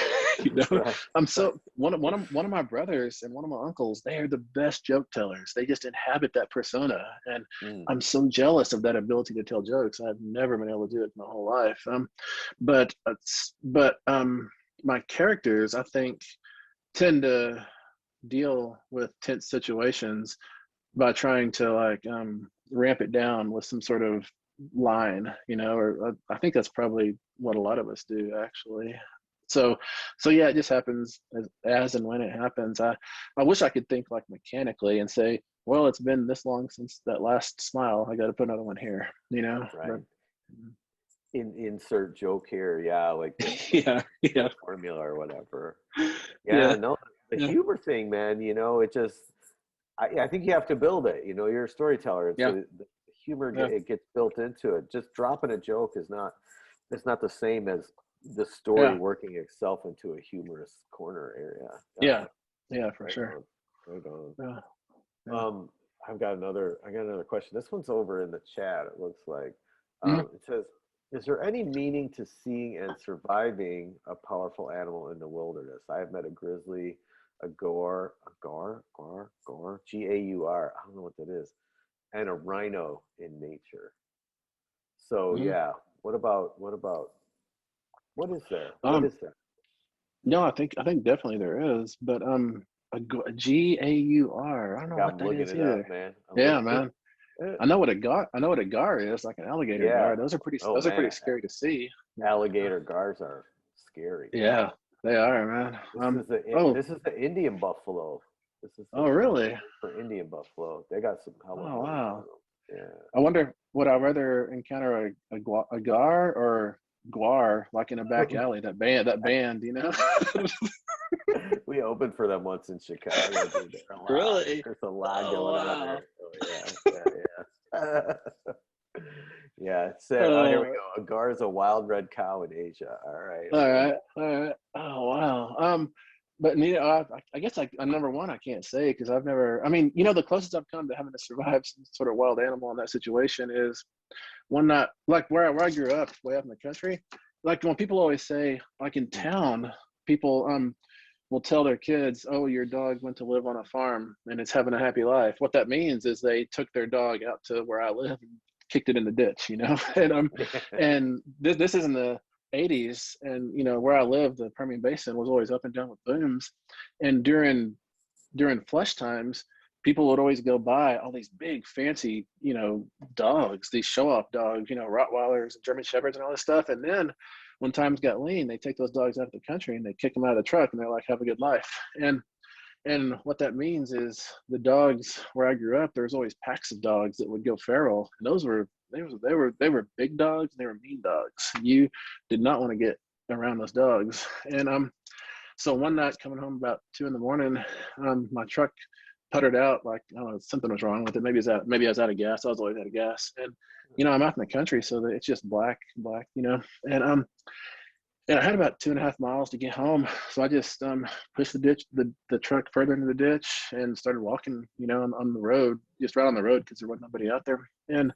Right. I'm so one of my brothers and one of my uncles. They are the best joke tellers. They just inhabit that persona, and I'm so jealous of that ability to tell jokes. I've never been able to do it my whole life. But my characters, I think, tend to deal with tense situations by trying to, like, ramp it down with some sort of line, or I think that's probably what a lot of us do, actually. So yeah, it just happens as and when it happens. I wish I could think, like, mechanically and say, well, it's been this long since that last smile, I got to put another one here, Right. But, insert joke here, like yeah, formula or whatever. No, the humor thing, man, it just, I think you have to build it. You're a storyteller, so the humor it gets built into it. Just dropping a joke it's not the same as the story working itself into a humorous corner area. For sure. Right on. Yeah. I got another question. This one's over in the chat, it looks like. It says, is there any meaning to seeing and surviving a powerful animal in the wilderness? I have met a grizzly, a gaur, Gaur, Gaur, I don't know what that is, and a rhino in nature. So what is there? What is there? No, I think definitely there is, but a Gaur, I don't know what that is either. Up, man. Man. I know what a gaur is, like an alligator gaur. Those are pretty scary to see. Alligator gaurs are scary. Yeah, they are, man. This is the Indian buffalo. Really? For Indian buffalo, they got some color. Oh, wow. Yeah. I wonder, would I rather encounter a gaur or guar, like in a back alley? That band, We opened for them once in Chicago. Dude. Really? There's a lot going on there. Yeah. So here we go. A gaur is a wild red cow in Asia. All right. Oh, wow. But I guess number one, I can't say, because I've never. I mean, the closest I've come to having to survive some sort of wild animal in that situation is one night, like where I grew up, way up in the country. Like, when people always say, like, in town, people will tell their kids, "Oh, your dog went to live on a farm and it's having a happy life." What that means is they took their dog out to where I live and kicked it in the ditch, and this is in the 80s, and where I live, the Permian Basin was always up and down with booms, and during flush times, people would always go buy all these big fancy dogs, these show-off dogs, Rottweilers and German Shepherds and all this stuff, and then when times got lean, they take those dogs out of the country and they kick them out of the truck, and they're like, "Have a good life." And what that means is, the dogs where I grew up, there was always packs of dogs that would go feral, and those were they were big dogs, and they were mean dogs. You did not want to get around those dogs. And so one night, coming home about 2 a.m, my truck puttered out, like, I don't know, something was wrong with it. Maybe I was out of gas. I was always out of gas. And, I'm out in the country, so that it's just black, and and I had about 2.5 miles to get home. So I just pushed the truck further into the ditch and started walking, on the road, just right on the road because there wasn't nobody out there. And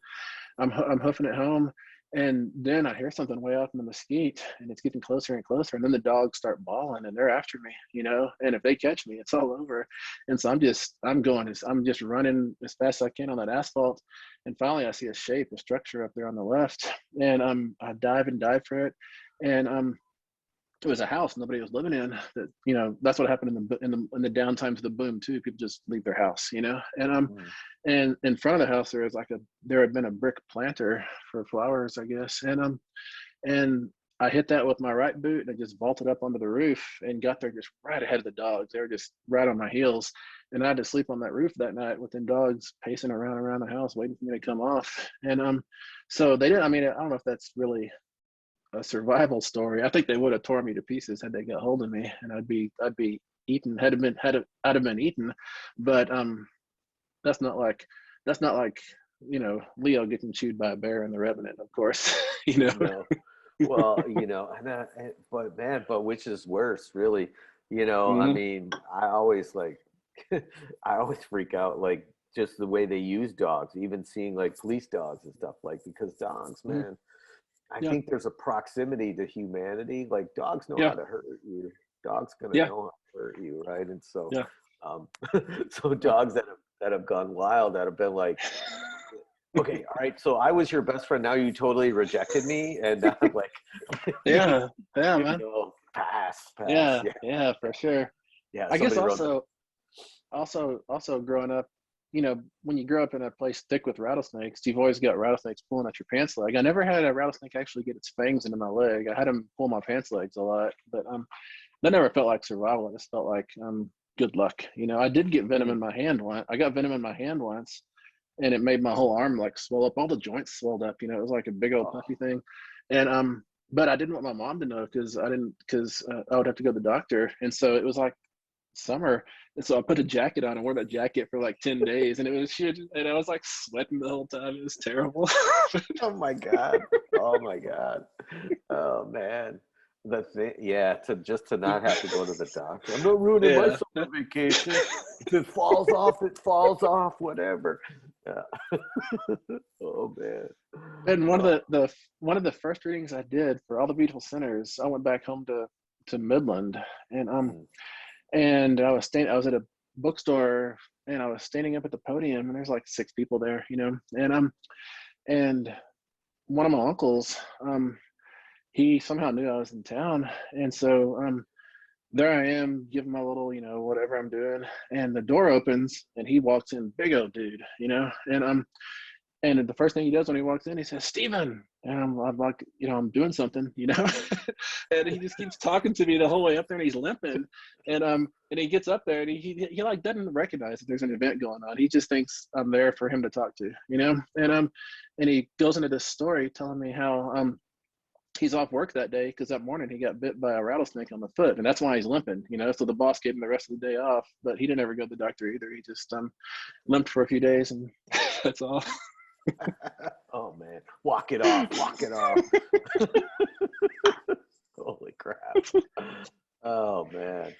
I'm hoofing it home. And then I hear something way out in the mesquite, and it's getting closer and closer. And then the dogs start bawling, and they're after me, And if they catch me, it's all over. And so I'm just running as fast as I can on that asphalt. And finally, I see a structure up there on the left, and I dive for it. And it was a house nobody was living in. That that's what happened in the down times of the boom too. People just leave their house, and in front of the house there had been a brick planter for flowers, I guess, and I hit that with my right boot, and I just vaulted up onto the roof and got there just right ahead of the dogs. They were just right on my heels, and I had to sleep on that roof that night with them dogs pacing around the house waiting for me to come off. And so they didn't. I mean, I don't know if that's really a survival story. I think they would have tore me to pieces had they got hold of me, and I'd be eaten. I'd have been eaten. But that's not like Leo getting chewed by a bear in The Revenant, of course. No. Well, but which is worse, really? I mean, I always I always freak out, like, just the way they use dogs, even seeing like police dogs and stuff, like, because dogs, man, I think there's a proximity to humanity. Like, dogs know how to hurt you. Dogs gonna know how to hurt you, right? And so, so dogs that have gone wild, that have been like, okay, all right, so I was your best friend. Now you totally rejected me, and I'm like, man, pass. Yeah, for sure. Yeah, I guess also growing up, when you grow up in a place thick with rattlesnakes, you've always got rattlesnakes pulling at your pants leg. I never had a rattlesnake actually get its fangs into my leg. I had them pull my pants legs a lot, but that never felt like survival. It just felt like good luck. I did get venom in my hand once. I got venom in my hand once, and it made my whole arm like swell up. All the joints swelled up. It was like a big old puffy thing, and but I didn't want my mom to know because I would have to go to the doctor, and so it was like summer, and so I put a jacket on and wore that jacket for like 10 days, and it was shit, and I was like sweating the whole time. It was terrible. Oh my god. Oh man. The thing, to not have to go to the doctor. I'm not ruining my summer vacation. If it falls off, it falls off, whatever. Yeah. Oh man. And one of the first readings I did for All the Beautiful Sinners, I went back home to Midland, and I was at a bookstore, and I was standing up at the podium, and there's like 6 people there, and one of my uncles, he somehow knew I was in town, and so there I am giving my little, whatever I'm doing, and the door opens, and he walks in, big old dude, and the first thing he does when he walks in, he says, "Stephen," and I'm like, I'm doing something, and he just keeps talking to me the whole way up there, and he's limping, and he gets up there, and he like doesn't recognize that there's an event going on. He just thinks I'm there for him to talk to, and he goes into this story telling me how he's off work that day because that morning he got bit by a rattlesnake on the foot, and that's why he's limping, so the boss gave him the rest of the day off, but he didn't ever go to the doctor either. He just limped for a few days, and that's all. Oh man, walk it off. Holy crap. Oh man,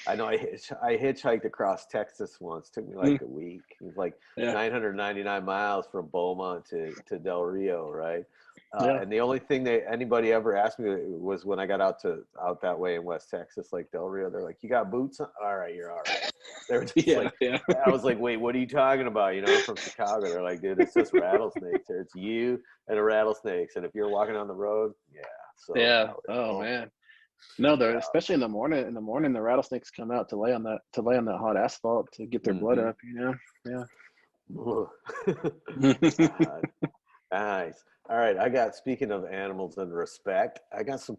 I know. I hitchhiked across Texas once. Took me like a week. It was like 999 miles from Beaumont to Del Rio, right? And the only thing that anybody ever asked me was when I got out that way in West Texas, like Del Rio, they're like, "You got boots on? All right, you're all right." They were just I was like, "Wait, what are you talking about?" I'm from Chicago. They're like, "Dude, it's just rattlesnakes. It's you and a rattlesnakes, and if you're walking on the road, oh man. No, they're especially in the morning. In the morning, the rattlesnakes come out to lay on that hot asphalt to get their blood up. Nice. All right, speaking of animals and respect, I got a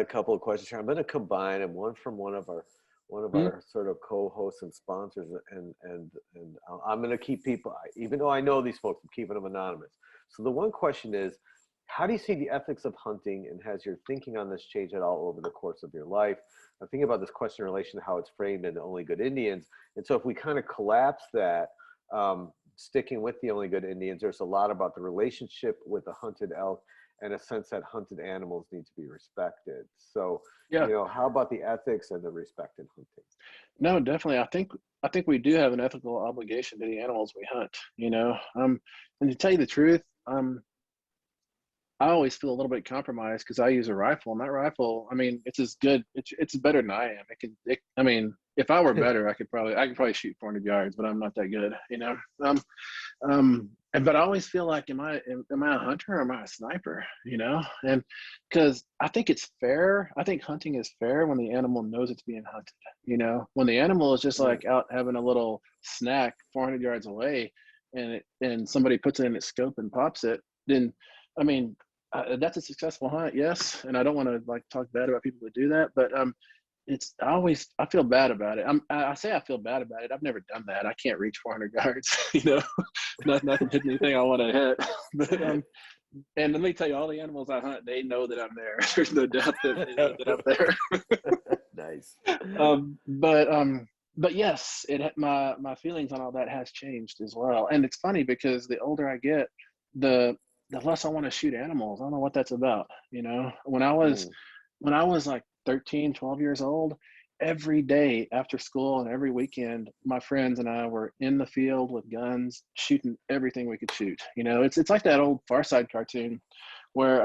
couple of questions here. I'm going to combine them, one from one of our sort of co-hosts and sponsors, and I'm going to keep people, even though I know these folks, I'm keeping them anonymous. So the one question is, how do you see the ethics of hunting, and has your thinking on this changed at all over the course of your life? I'm thinking about this question in relation to how it's framed in the Only Good Indians. And so if we kind of collapse that, sticking with the Only Good Indians, there's a lot about the relationship with the hunted elk and a sense that hunted animals need to be respected. So, Yeah. how about the ethics and the respect in hunting? No, definitely. I think we do have an ethical obligation to the animals we hunt, and to tell you the truth, I always feel a little bit compromised because I use a rifle, and that rifle, I mean, it's as good. It's better than I am. I mean, if I were better, I could probably shoot 400 yards, but I'm not that good. But I always feel like, am I a hunter or am I a sniper? And because I think it's fair. I think hunting is fair when the animal knows it's being hunted. When the animal is just like out having a little snack 400 yards away, and somebody puts it in its scope and pops it, then I mean, that's a successful hunt, yes. And I don't want to like talk bad about people who do that, but I feel bad about it. I say I feel bad about it. I've never done that. I can't reach 400 yards. Nothing hit anything I want to hit. But and let me tell you, all the animals I hunt, they know that I'm there. There's no doubt that they know that I'm there. Nice. But yes, my feelings on all that has changed as well. And it's funny because the older I get, the less I want to shoot animals. I don't know what that's about. When I was like 13, 12 years old, every day after school and every weekend, my friends and I were in the field with guns, shooting everything we could shoot. It's like that old Far Side cartoon where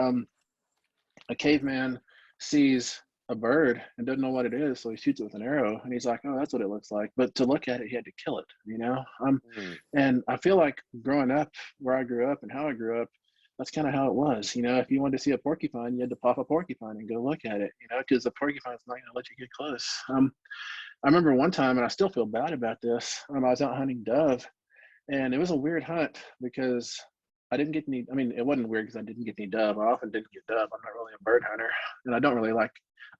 a caveman sees a bird and doesn't know what it is, so he shoots it with an arrow, and he's like, "Oh, that's what it looks like." But to look at it, he had to kill it. And I feel like growing up where I grew up and how I grew up, that's kind of how it was. If you wanted to see a porcupine, you had to pop a porcupine and go look at it, because the porcupine's not going to let you get close. I remember one time, and I still feel bad about this. I was out hunting dove, and it was a weird hunt because I didn't get any. I mean, it wasn't weird because I didn't get any dove. I often didn't get dove. I'm not really a bird hunter, and I don't really like.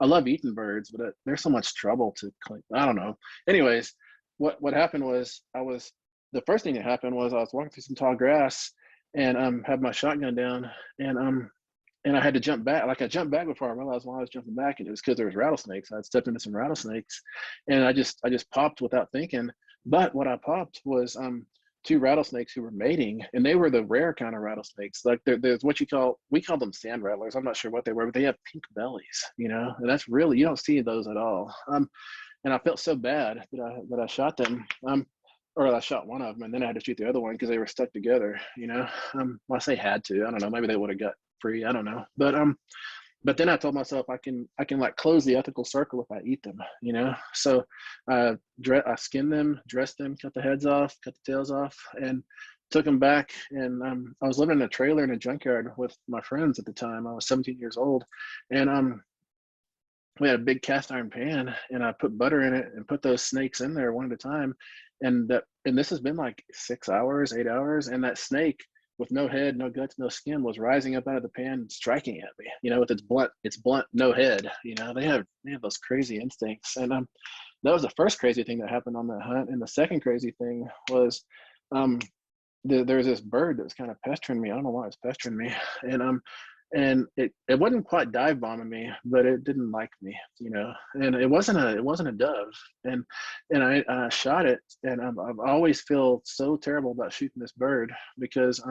I love eating birds, but there's so much trouble to clean. I don't know. Anyways, what happened was the first thing that happened was I was walking through some tall grass and had my shotgun down, and I had to jump back. Like I jumped back before I realized why I was jumping back, and it was because there was rattlesnakes. I'd stepped into some rattlesnakes, and I just popped without thinking. But what I popped was two rattlesnakes who were mating, and they were the rare kind of rattlesnakes. Like there's what we call them sand rattlers. I'm not sure what they were, but they have pink bellies, and that's really, you don't see those at all. And I felt so bad that I shot them. Or I shot one of them, and then I had to shoot the other one because they were stuck together. Well, I say had to. I don't know. Maybe they would have got free. I don't know. But then I told myself I can like close the ethical circle if I eat them. So I skinned them, dressed them, cut the heads off, cut the tails off, and took them back. And I was living in a trailer in a junkyard with my friends at the time. I was 17 years old, and we had a big cast iron pan, and I put butter in it and put those snakes in there one at a time. And this has been like 6 hours, 8 hours. And that snake with no head, no guts, no skin was rising up out of the pan, striking at me, with its blunt, no head. They have those crazy instincts. And that was the first crazy thing that happened on that hunt. And the second crazy thing was there's this bird that was kind of pestering me. I don't know why it's pestering me. And it wasn't quite dive bombing me, but it didn't like me, and it wasn't a dove. And I shot it, and I've always feel so terrible about shooting this bird because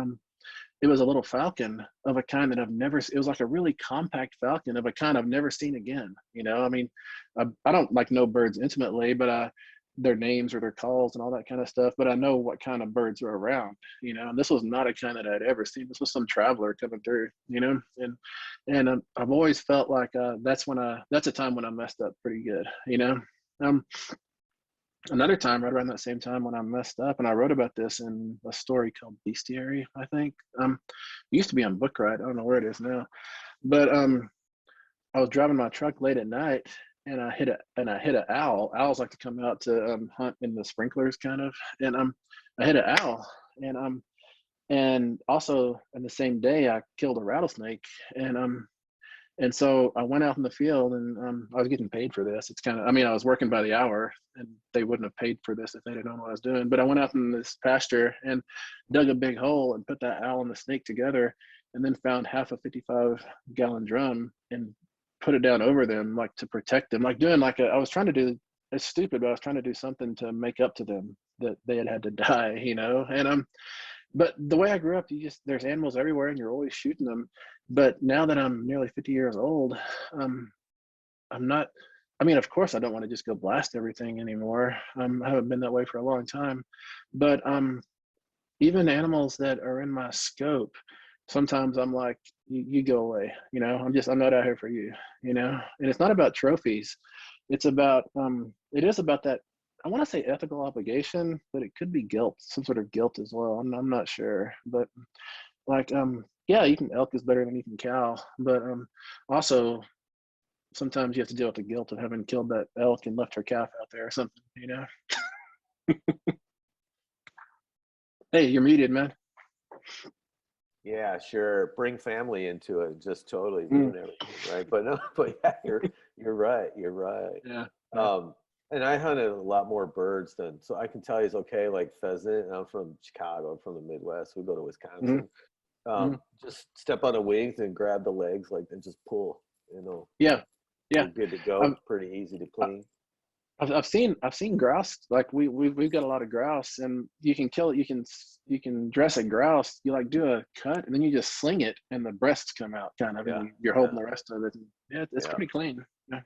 it was a little falcon of a kind that it was like a really compact falcon of a kind I've never seen again. I mean, I don't like know birds intimately, but their names or their calls and all that kind of stuff, but I know what kind of birds are around, and this was not a kind that I'd ever seen. This was some traveler coming through, and I've always felt like that's a time when I messed up pretty good. Another time right around that same time when I messed up, and I wrote about this in a story called Bestiary, I think. It used to be on Book Riot. I don't know where it is now, but I was driving my truck late at night, and I hit an owl. Owls like to come out to hunt in the sprinklers, kind of. And I hit an owl, and also in the same day I killed a rattlesnake. And so I went out in the field, and I was getting paid for this. It's kind of, I mean, I was working by the hour, and they wouldn't have paid for this if they'd known what I was doing. But I went out in this pasture and dug a big hole and put that owl and the snake together. and then found half a 55-gallon drum and put it down over them, like to protect them, like doing like I was trying to do, it's stupid, but I was trying to do something to make up to them that they had to die, you know. And but the way I grew up, there's animals everywhere and you're always shooting them. But now that I'm nearly 50 years old, I'm not, I mean, of course I don't want to just go blast everything anymore. I haven't been that way for a long time, but even animals that are in my scope, sometimes I'm like, you go away, you know, I'm not out here for you, you know. And it's not about trophies. It's about, it is about that, I want to say ethical obligation, but it could be guilt, some sort of guilt as well. I'm not sure, but like, yeah, eating elk is better than eating cow, but also sometimes you have to deal with the guilt of having killed that elk and left her calf out there or something, you know. Hey, you're muted, man. Yeah, sure. Bring family into it, just totally ruin everything, right? But no, but yeah, you're right. You're right. Yeah. And I hunted a lot more birds than, so I can tell you it's okay, like pheasant. And I'm from Chicago, I'm from the Midwest. We go to Wisconsin. Just step on the wings and grab the legs, like, and just pull. You know. Yeah. You're good to go. Pretty easy to clean. I've seen grouse. Like we've got a lot of grouse, and you can kill it. You can dress a grouse. You like do a cut, and then you just sling it, and the breasts come out, kind of. Yeah. And you're holding the rest of it. And yeah, it's pretty clean. Yeah.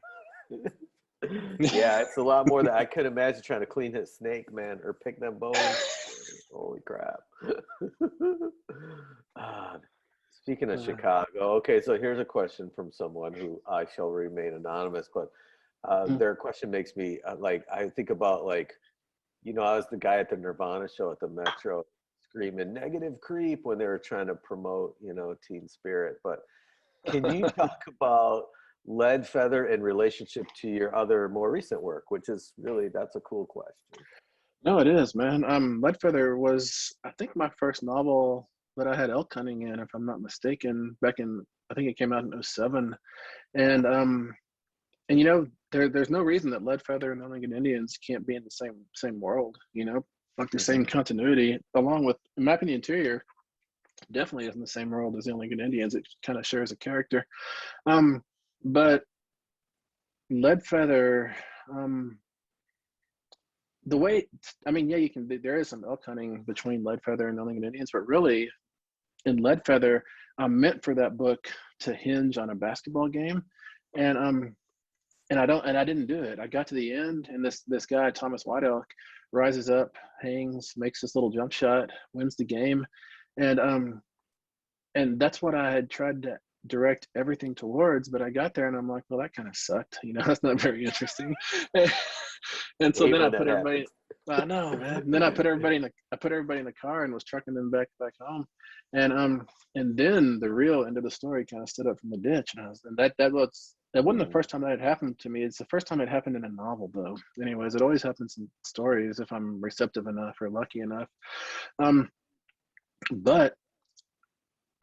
Yeah, it's a lot more than I could imagine trying to clean a snake, man, or pick them bones. Holy crap. Speaking of Chicago, okay, so here's a question from someone who I shall remain anonymous, but their question makes me like, I think about, like, you know, I was the guy at the Nirvana show at the Metro screaming negative creep when they were trying to promote, you know, Teen Spirit. But can you talk about Lead Feather in relationship to your other more recent work, which is really, that's a cool question. No, it is, man. Lead Feather was, I think, my first novel that I had elk hunting in, if I'm not mistaken, back in, I think it came out in 07. And you know, there's no reason that Lead Feather and the Lincoln Indians can't be in the same world, you know, like the same continuity, along with Mapping the Interior definitely is in the same world as the Lincoln Indians. It kind of shares a character. But Lead Feather, the way, I mean, yeah, there is some elk hunting between Lead Feather and the Lincoln Indians, but really in Lead Feather, I'm meant for that book to hinge on a basketball game. And I didn't do it. I got to the end, and this guy, Thomas White Elk, rises up, hangs, makes this little jump shot, wins the game. And that's what I had tried to direct everything towards, but I got there and I'm like, well, that kind of sucked, you know. That's not very interesting. And so then I put everybody, I know, man. And then I put everybody in the car and was trucking them back home. And then the real end of the story kind of stood up from the ditch, and that wasn't the first time that had happened to me. It's the first time it happened in a novel, though. Anyways, it always happens in stories if I'm receptive enough or lucky enough. But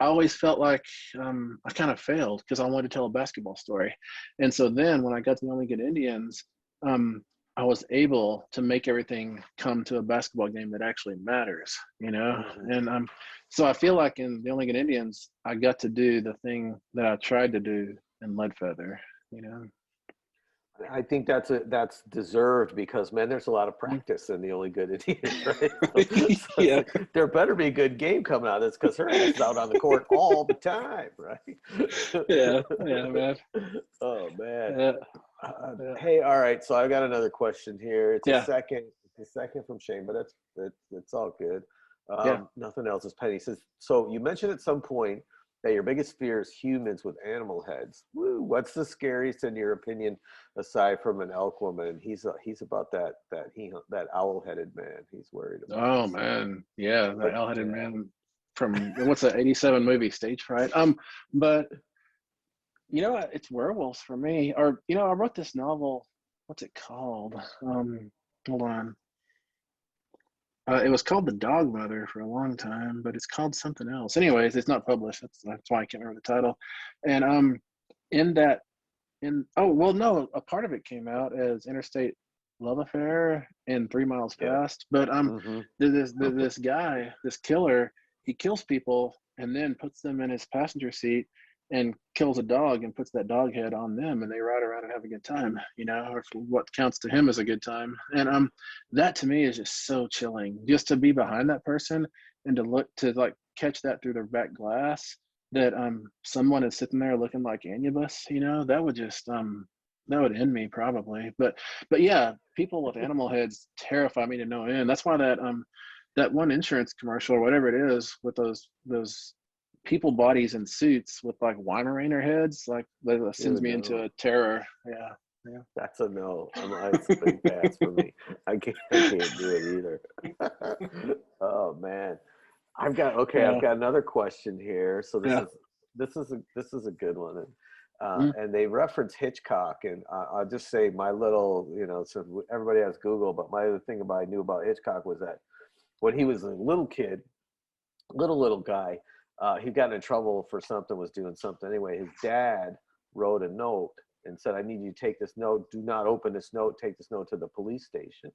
I always felt like I kind of failed because I wanted to tell a basketball story. And so then when I got to the Only Good Indians, I was able to make everything come to a basketball game that actually matters, you know? And so I feel like in the Only Good Indians, I got to do the thing that I tried to do in Lead Feather, you know? I think that's deserved because, man, there's a lot of practice in the Only Good Indians, right? So Yeah. There better be a good game coming out of this because her ass is out on the court all the time, right? Yeah, man. Oh, man. Yeah. Hey, all right. So I've got another question here. It's Yeah. a second from Shane, but it's all good. Nothing else is pending. He says, so you mentioned at some point that your biggest fear is humans with animal heads. Woo, what's the scariest in your opinion, aside from an elk woman? He's about that owl-headed man. He's worried about. Oh man, yeah, the owl-headed man from what's that '87 movie, Stage Fright. But you know, it's werewolves for me. Or you know, I wrote this novel. What's it called? Hold on. It was called The Dog Mother for a long time, but it's called something else. Anyways, it's not published. That's why I can't remember the title. And a part of it came out as Interstate Love Affair and 3 Miles Fast. But this guy, this killer, he kills people and then puts them in his passenger seat and kills a dog and puts that dog head on them, and they ride around and have a good time, you know, or what counts to him as a good time. And that to me is just so chilling, just to be behind that person and to look, to like catch that through their back glass, that someone is sitting there looking like Anubis, you know, that would just that would end me probably. But yeah, people with animal heads terrify me to no end. That's why that one insurance commercial or whatever it is with those people bodies in suits with like Weimaraner heads, like that sends me into a terror. Yeah. Yeah. That's a no. It's a big pass for me. I can't do it either. Oh man. I've got another question here. So this is a good one. And they reference Hitchcock, and I'll just say my little, you know, so everybody has Google, but my other thing I knew about Hitchcock was that when he was a little kid, little guy, he got in trouble for something, was doing something. Anyway, his dad wrote a note and said, I need you to take this note. Do not open this note. Take this note to the police station,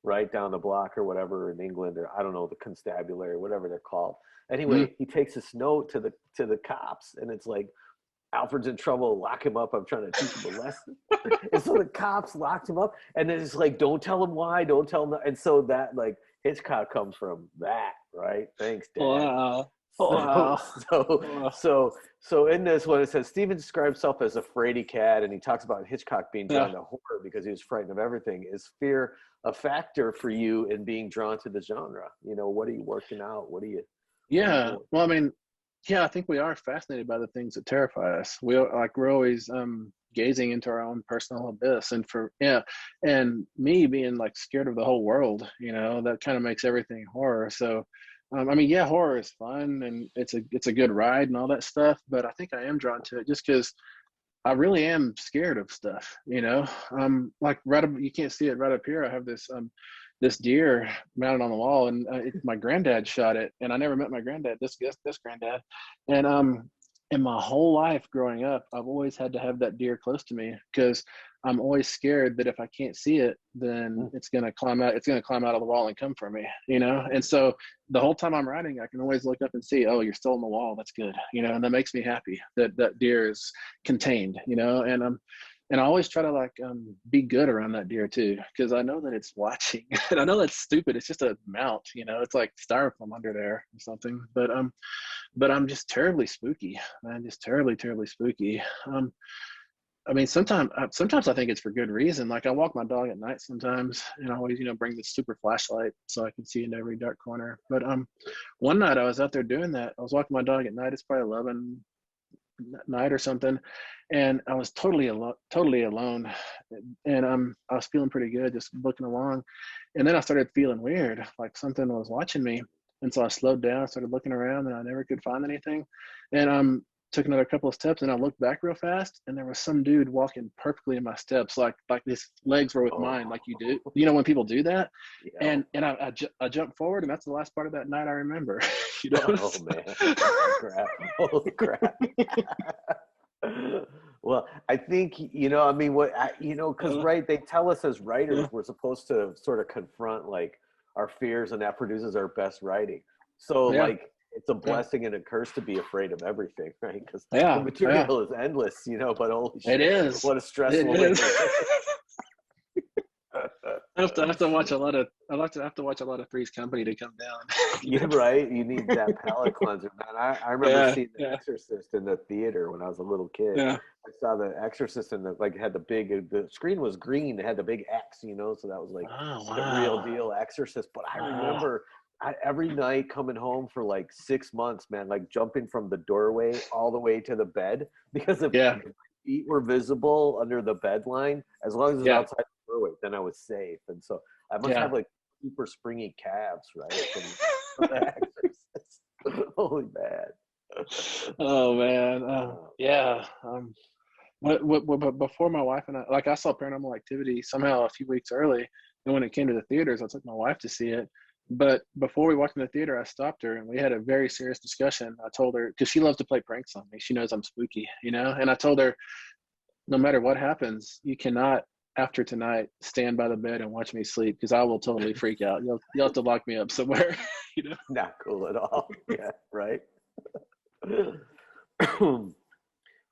right down the block or whatever in England, or I don't know, the constabulary, whatever they're called. Anyway, he takes this note to the cops, and it's like, Alfred's in trouble, lock him up. I'm trying to teach him a lesson. And so the cops locked him up, and then it's like, don't tell him why, don't tell him. And so that, like, Hitchcock comes from that, right? Thanks, Dad. Wow. So in this one, it says Stephen describes himself as a fraidy cat, and he talks about Hitchcock being drawn to horror because he was frightened of everything. Is fear a factor for you in being drawn to the genre? You know, what are you working out? What are you? Yeah. Well, I mean, yeah, I think we are fascinated by the things that terrify us. We're always gazing into our own personal abyss, and me being like scared of the whole world, you know, that kind of makes everything horror. So I mean, yeah, horror is fun and it's a good ride and all that stuff, but I think I am drawn to it just because I really am scared of stuff, you know. Like you can't see it right up here. I have this deer mounted on the wall, and my granddad shot it, and I never met my granddad. This granddad, and in my whole life growing up, I've always had to have that deer close to me because I'm always scared that if I can't see it, then it's gonna climb out. It's gonna climb out of the wall and come for me, you know. And so the whole time I'm riding, I can always look up and see, oh, you're still on the wall. That's good, you know. And that makes me happy that that deer is contained, you know. And I always try to like be good around that deer too, because I know that it's watching. And I know that's stupid. It's just a mount, you know. It's like styrofoam under there or something. But I'm just terribly spooky, man. Just terribly, terribly spooky. I mean, sometimes I think it's for good reason. Like I walk my dog at night sometimes, and I always, you know, bring this super flashlight so I can see in every dark corner. But one night I was out there doing that. I was walking my dog at night. It's probably 11 at night or something, and I was totally alone. And I was feeling pretty good, just looking along, and then I started feeling weird, like something was watching me. And so I slowed down, started looking around, and I never could find anything. And took another couple of steps, and I looked back real fast, and there was some dude walking perfectly in my steps, like his legs were with mine, like you do, you know, when people do that. Yeah. And I jumped forward, and that's the last part of that night I remember. You know? Oh man! Holy crap! Well, I think, you know, I mean, because right, they tell us as writers we're supposed to sort of confront like our fears, and that produces our best writing. So like, it's a blessing and a curse to be afraid of everything, right? Because the material is endless, you know. But holy shit, it is. What a stressful way. I have to watch a lot of. I have to watch a lot of Three's Company to come down. Yeah, right. You need that palate cleanser, man. I remember seeing The Exorcist in the theater when I was a little kid. Yeah. I saw The Exorcist and had the screen was green. It had the big X, you know, so that was like the real deal Exorcist. But I remember every night coming home for like 6 months, man, like jumping from the doorway all the way to the bed because if my feet were visible under the bed line, as long as it was outside the doorway, then I was safe. And so I must have like super springy calves, right? From The Exorcist. Holy man. Oh man. Yeah. But before my wife and I saw Paranormal Activity somehow a few weeks early, and when it came to the theaters, I took my wife to see it. But before we walked in the theater, I stopped her and we had a very serious discussion. I told her, because she loves to play pranks on me. She knows I'm spooky, you know? And I told her, no matter what happens, you cannot after tonight, stand by the bed and watch me sleep, because I will totally freak out. You'll have to lock me up somewhere. Not cool at all. Yeah, right.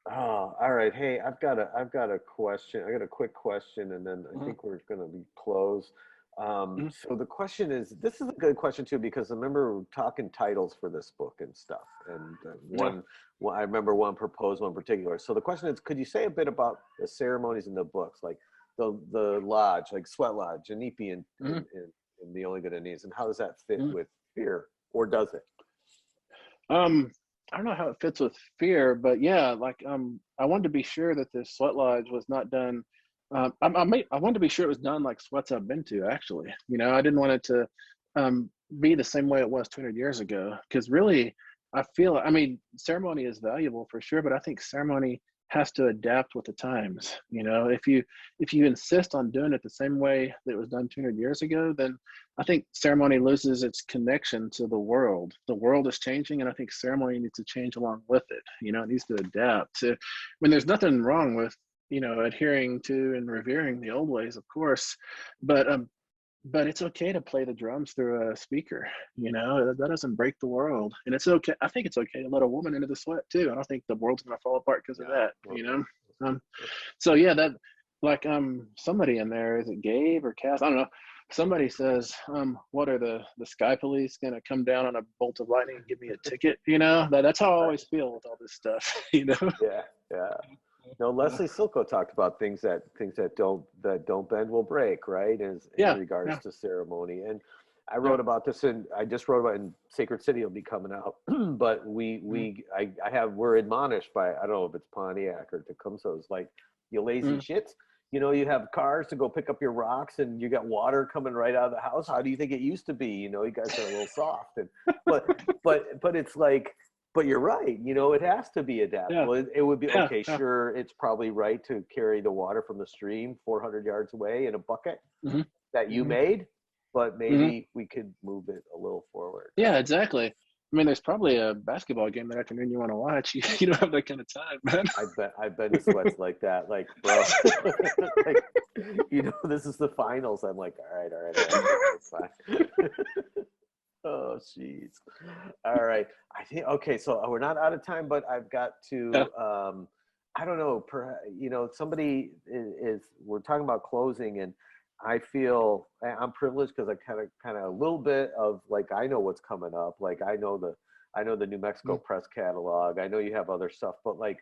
Oh, all right. Hey, I've got a question. I got a quick question, and then I think we're going to be closed. So the question is, this is a good question too, because I remember talking titles for this book and stuff, and I remember one proposed one in particular. So the question is, could you say a bit about the ceremonies in the books, like the lodge, like Sweat Lodge, and Ipi, and The Only Good Indians, and how does that fit with fear, or does it? I don't know how it fits with fear, but yeah, like I wanted to be sure that this Sweat Lodge was not done. I wanted to be sure it was done like sweats I've been to, actually. I didn't want it to be the same way it was 200 years ago, because really, I mean, ceremony is valuable for sure, but I think ceremony has to adapt with the times. If you insist on doing it the same way that it was done 200 years ago, then I think ceremony loses its connection to the world. The world is changing, and I think ceremony needs to change along with it. It needs to adapt to. I mean, there's nothing wrong with adhering to and revering the old ways, of course, but it's okay to play the drums through a speaker. That doesn't break the world, and it's okay. I think it's okay to let a woman into the sweat too. I don't think the world's gonna fall apart because of that. So yeah, that like somebody in there, is it Gabe or Cass? I don't know. Somebody says, what are the sky police gonna come down on a bolt of lightning and give me a ticket? That's how I always feel with all this stuff. Yeah. No, Leslie Silko talked about things that don't bend will break, right? In regards to ceremony. And I wrote about this, and I just wrote about in Sacred City, will be coming out. But we're admonished by, I don't know if it's Pontiac or Tecumseh's, like, you lazy shits. You have cars to go pick up your rocks, and you got water coming right out of the house. How do you think it used to be? You guys are a little soft. And but it's like, but you're right. It has to be adaptable. It would be sure. It's probably right to carry the water from the stream 400 yards away in a bucket that you made, but maybe we could move it a little forward. Yeah, exactly. I mean, there's probably a basketball game that afternoon you want to watch. You don't have that kind of time, man. I've been to sweats like that, like, bro. Like, this is the finals. I'm like, all right, it's fine. Oh, jeez. All right. I think, okay, so we're not out of time, but I've got to, I don't know, somebody we're talking about closing, and I feel I'm privileged because I kind of a little bit of, like, I know what's coming up. Like, I know the New Mexico press catalog. I know you have other stuff, but like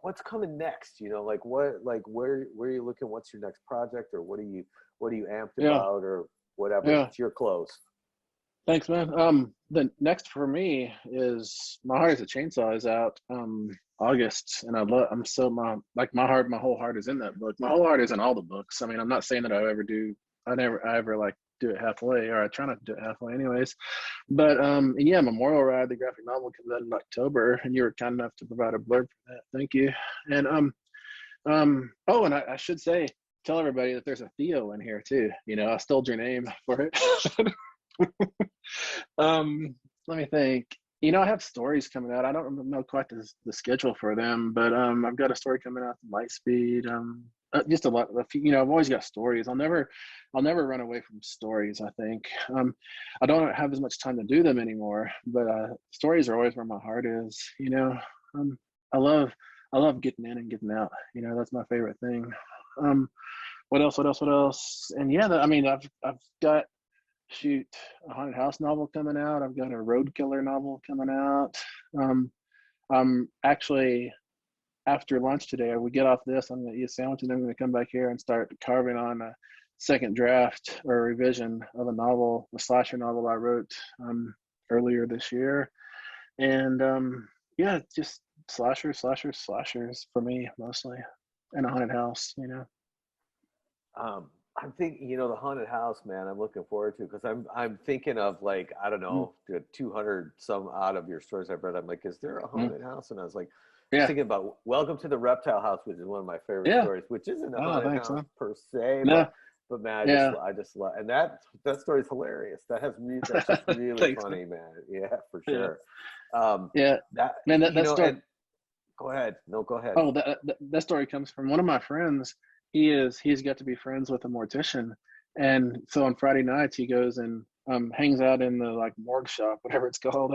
what's coming next? Like where are you looking? What's your next project, or what are you amped about, or whatever? Yeah. It's your close. Thanks, man. The next for me is My Heart is a Chainsaw is out August, and my whole heart is in that book. My whole heart is in all the books. I mean, I'm not saying that I ever like do it halfway, or I try not to do it halfway anyways. But Memorial Ride, the graphic novel, comes out in October, and you were kind enough to provide a blurb for that. Thank you. And and I should say, tell everybody that there's a Theo in here too. I stole your name for it. Let me think. I have stories coming out. I don't know quite the schedule for them, but I've got a story coming out from Lightspeed. Just a few, I've always got stories. I'll never run away from stories. I think I don't have as much time to do them anymore, but stories are always where my heart is. I love getting in and getting out. That's my favorite thing. What else? And I've got a haunted house novel coming out. I've got a road killer novel coming out. I'm actually, after lunch today, we get off this, I'm going to eat a sandwich, and then I'm going to come back here and start carving on a second draft or revision of a slasher novel I wrote earlier this year. And just slashers for me mostly, and a haunted house. I'm thinking, the haunted house, man, I'm looking forward to, because I'm thinking of, like, I don't know, 200 some odd of your stories I've read. I'm like, is there a haunted house? And I was like, thinking about Welcome to the Reptile House, which is one of my favorite stories, which isn't a haunted house per se, but man, I just love, and that story is hilarious. That's just really Thanks, funny, man. Yeah, for sure. That story. Go ahead. No, go ahead. Oh, that story comes from one of my friends. he's got to be friends with a mortician, and so on Friday nights he goes and hangs out in the like morgue shop, whatever it's called,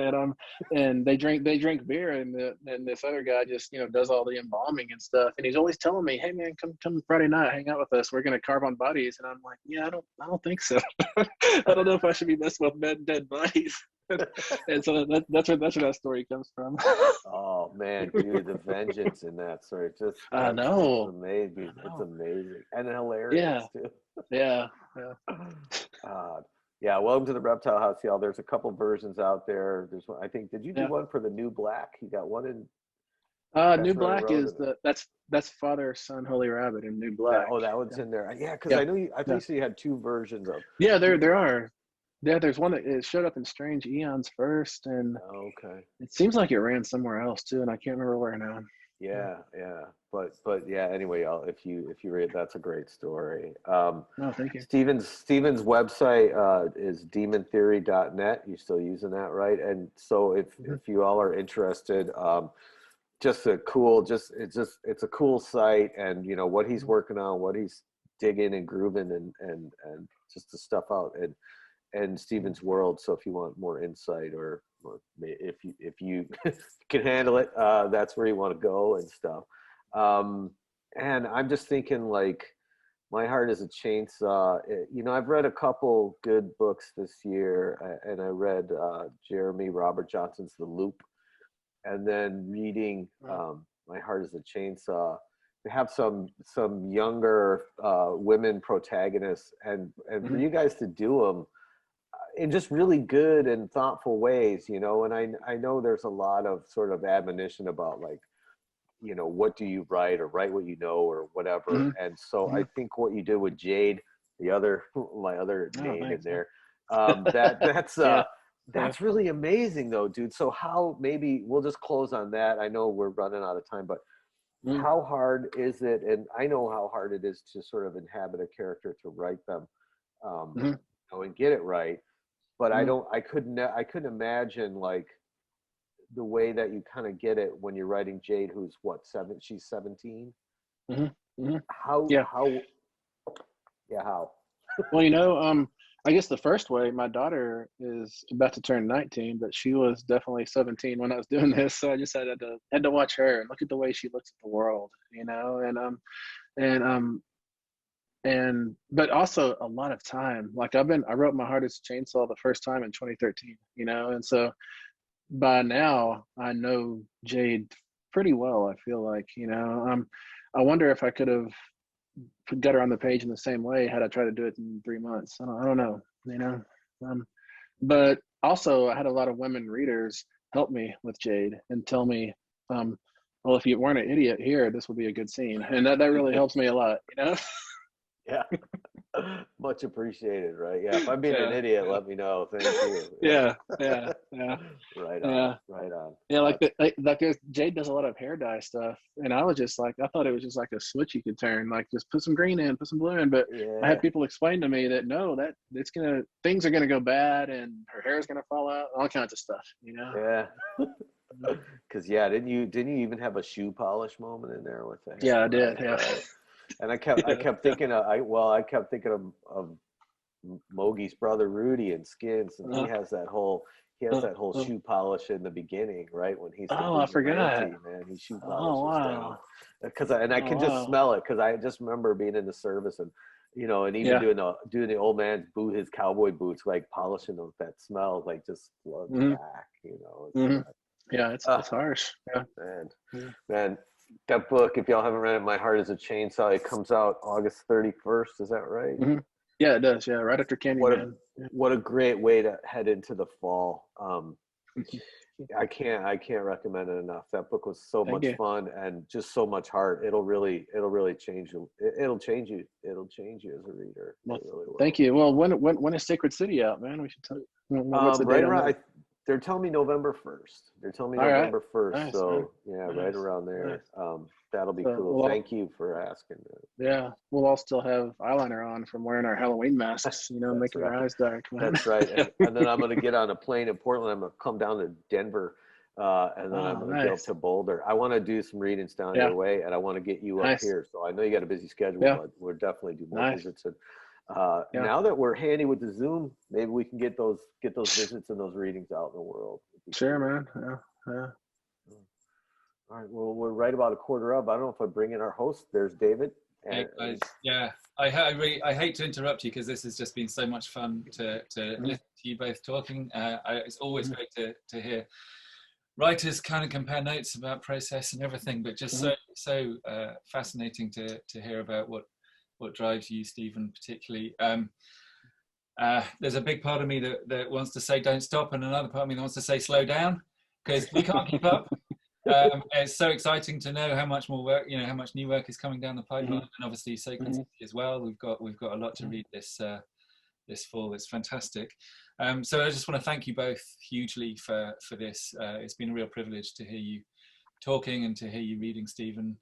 and they drink beer, and this other guy just does all the embalming and stuff, and he's always telling me, hey man, come Friday night, hang out with us, we're gonna carve on bodies, and I'm like, yeah, I don't think so. I don't know if I should be messing with dead bodies. And so that's where that story comes from. Oh man, dude, the vengeance in that story, just I know. it's amazing. It's amazing and Yeah, hilarious too. yeah. Uh, yeah, welcome to the Reptile House, y'all. There's a couple versions out there. There's one, I think. Did you do one for the New Black? You got one in. New Black is that's Father, Son, Holy Rabbit in New Black. That one's in there. Yeah, because I know you. I think you had two versions of. Yeah, there are. Yeah, there's one that it showed up in Strange Eons first, and okay. It seems like it ran somewhere else too, and I can't remember where now. Yeah. But yeah. Anyway, y'all, if you read, that's a great story. No, thank you. Steven's website is demontheory.net. You still using that, right? And so if you all are interested, it's a cool site, and what he's working on, what he's digging and grooving, and just the stuff out and Steven's world. So if you want more insight, or if you can handle it, that's where you want to go and stuff. And I'm just thinking, like, My Heart is a Chainsaw. I've read a couple good books this year, and I read Jeremy Robert Johnson's The Loop, and then reading My Heart is a Chainsaw. They have some younger women protagonists, and for you guys to do them in just really good and thoughtful ways, and I know there's a lot of sort of admonition about, like, what do you write, or write what you know, or whatever. And so I think what you did with Jade, my other name in there, that's really amazing though, dude. So how, maybe we'll just close on that. I know we're running out of time, but how hard is it? And I know how hard it is to sort of inhabit a character, to write them, and get it right. But I couldn't imagine, like, the way that you kind of get it when you're writing Jade, who's what, she's 17. How? Well, I guess the first way, my daughter is about to turn 19, but she was definitely 17 when I was doing this, so I just had to watch her and look at the way she looks at the world, but also a lot of time. Like, I wrote My Heart is a Chainsaw the first time in 2013, and so by now I know Jade pretty well, I feel like. I wonder if I could have got her on the page in the same way had I tried to do it in 3 months. I don't know, but also I had a lot of women readers help me with Jade and tell me, well, if you weren't an idiot here, this would be a good scene, and that really helps me a lot. Yeah. Much appreciated, right? Yeah. If I'm being an idiot, let me know. Thank you. Yeah. Right on. Yeah, like Jade does a lot of hair dye stuff, and I was just like, I thought it was just like a switch you could turn, like just put some green in, put some blue in. But I had people explain to me that no, that things are gonna go bad, and her hair is gonna fall out, all kinds of stuff. Yeah. Because didn't you even have a shoe polish moment in there with that? Yeah, I did. Yeah. Right. And I kept thinking of Mogi's brother Rudy in Skins, and he has that whole shoe polish in the beginning, right, when he's I forgot, man, he shoe polishes down. Because I can just smell it, because I just remember being in the service, and and even doing the old man's his cowboy boots, like polishing them. That smell, like, just floods back. Yeah, it's harsh. Yeah, man. That book, if y'all haven't read it, My Heart is a Chainsaw, it comes out August 31st. Is that right? Yeah, it does. Yeah, right after Candyman. What a great way to head into the fall. I can't recommend it enough. That book was so much fun and just so much heart. It'll really change you. It'll change you as a reader. Well, really will. Thank you. Well, when is Sacred City out, man? We should tell you. What's the date on that? They're telling me November 1st. November 1st. Nice, so nice. Right around there. Nice. That'll be cool. Thank you for asking. Yeah, we'll all still have eyeliner on from wearing our Halloween masks, making our eyes dark. That's right. And then I'm going to get on a plane in Portland. I'm going to come down to Denver and then I'm Oh, going to go up nice. to Boulder. I want to do some readings down Yeah, your way, and I want to get you up nice. here. So I know you got a busy schedule, Yeah, but we'll definitely do more nice. visits. And Yeah, now that we're handy with the Zoom, maybe we can get those visits and those readings out in the world. It'd be sure, cool. man. Yeah, yeah. All right. Well, we're right about a quarter up. I don't know if I bring in our host. There's David. Hey And guys, yeah, I hate to interrupt you because this has just been so much fun to Mhm, listen to you both talking. It's always mhm, great to hear writers kind of compare notes about process and everything, but just mhm. so fascinating to hear about what drives you, Stephen, particularly. There's a big part of me that wants to say don't stop, and another part of me that wants to say slow down because we can't keep up. It's so exciting to know how much more work, how much new work is coming down the pipeline, Mhm, and obviously Sacred mhm, City as well. We've got a lot to mhm. read this fall. It's fantastic. So I just want to thank you both hugely for this. It's been a real privilege to hear you talking and to hear you reading, Stephen.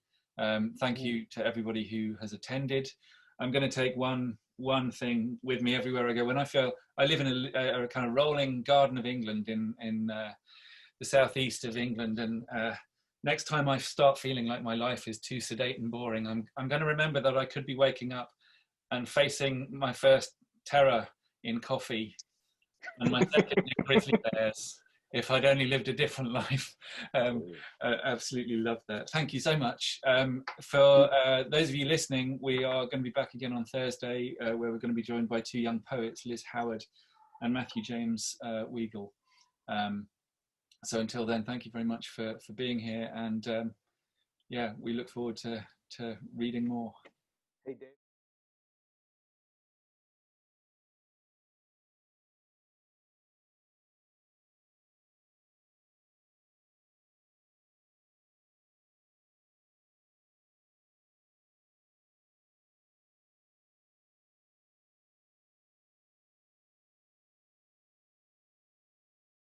Thank you to everybody who has attended. I'm going to take one thing with me everywhere I go. When I live in a kind of rolling garden of England in the southeast of England, and next time I start feeling like my life is too sedate and boring, I'm going to remember that I could be waking up and facing my first terror in coffee and my second in grizzly bears if I'd only lived a different life. I absolutely love that. Thank you so much. For those of you listening, we are going to be back again on Thursday, where we're going to be joined by two young poets, Liz Howard and Matthew James Weigel. So until then, thank you very much for being here, and yeah, we look forward to reading more. hey, Dave.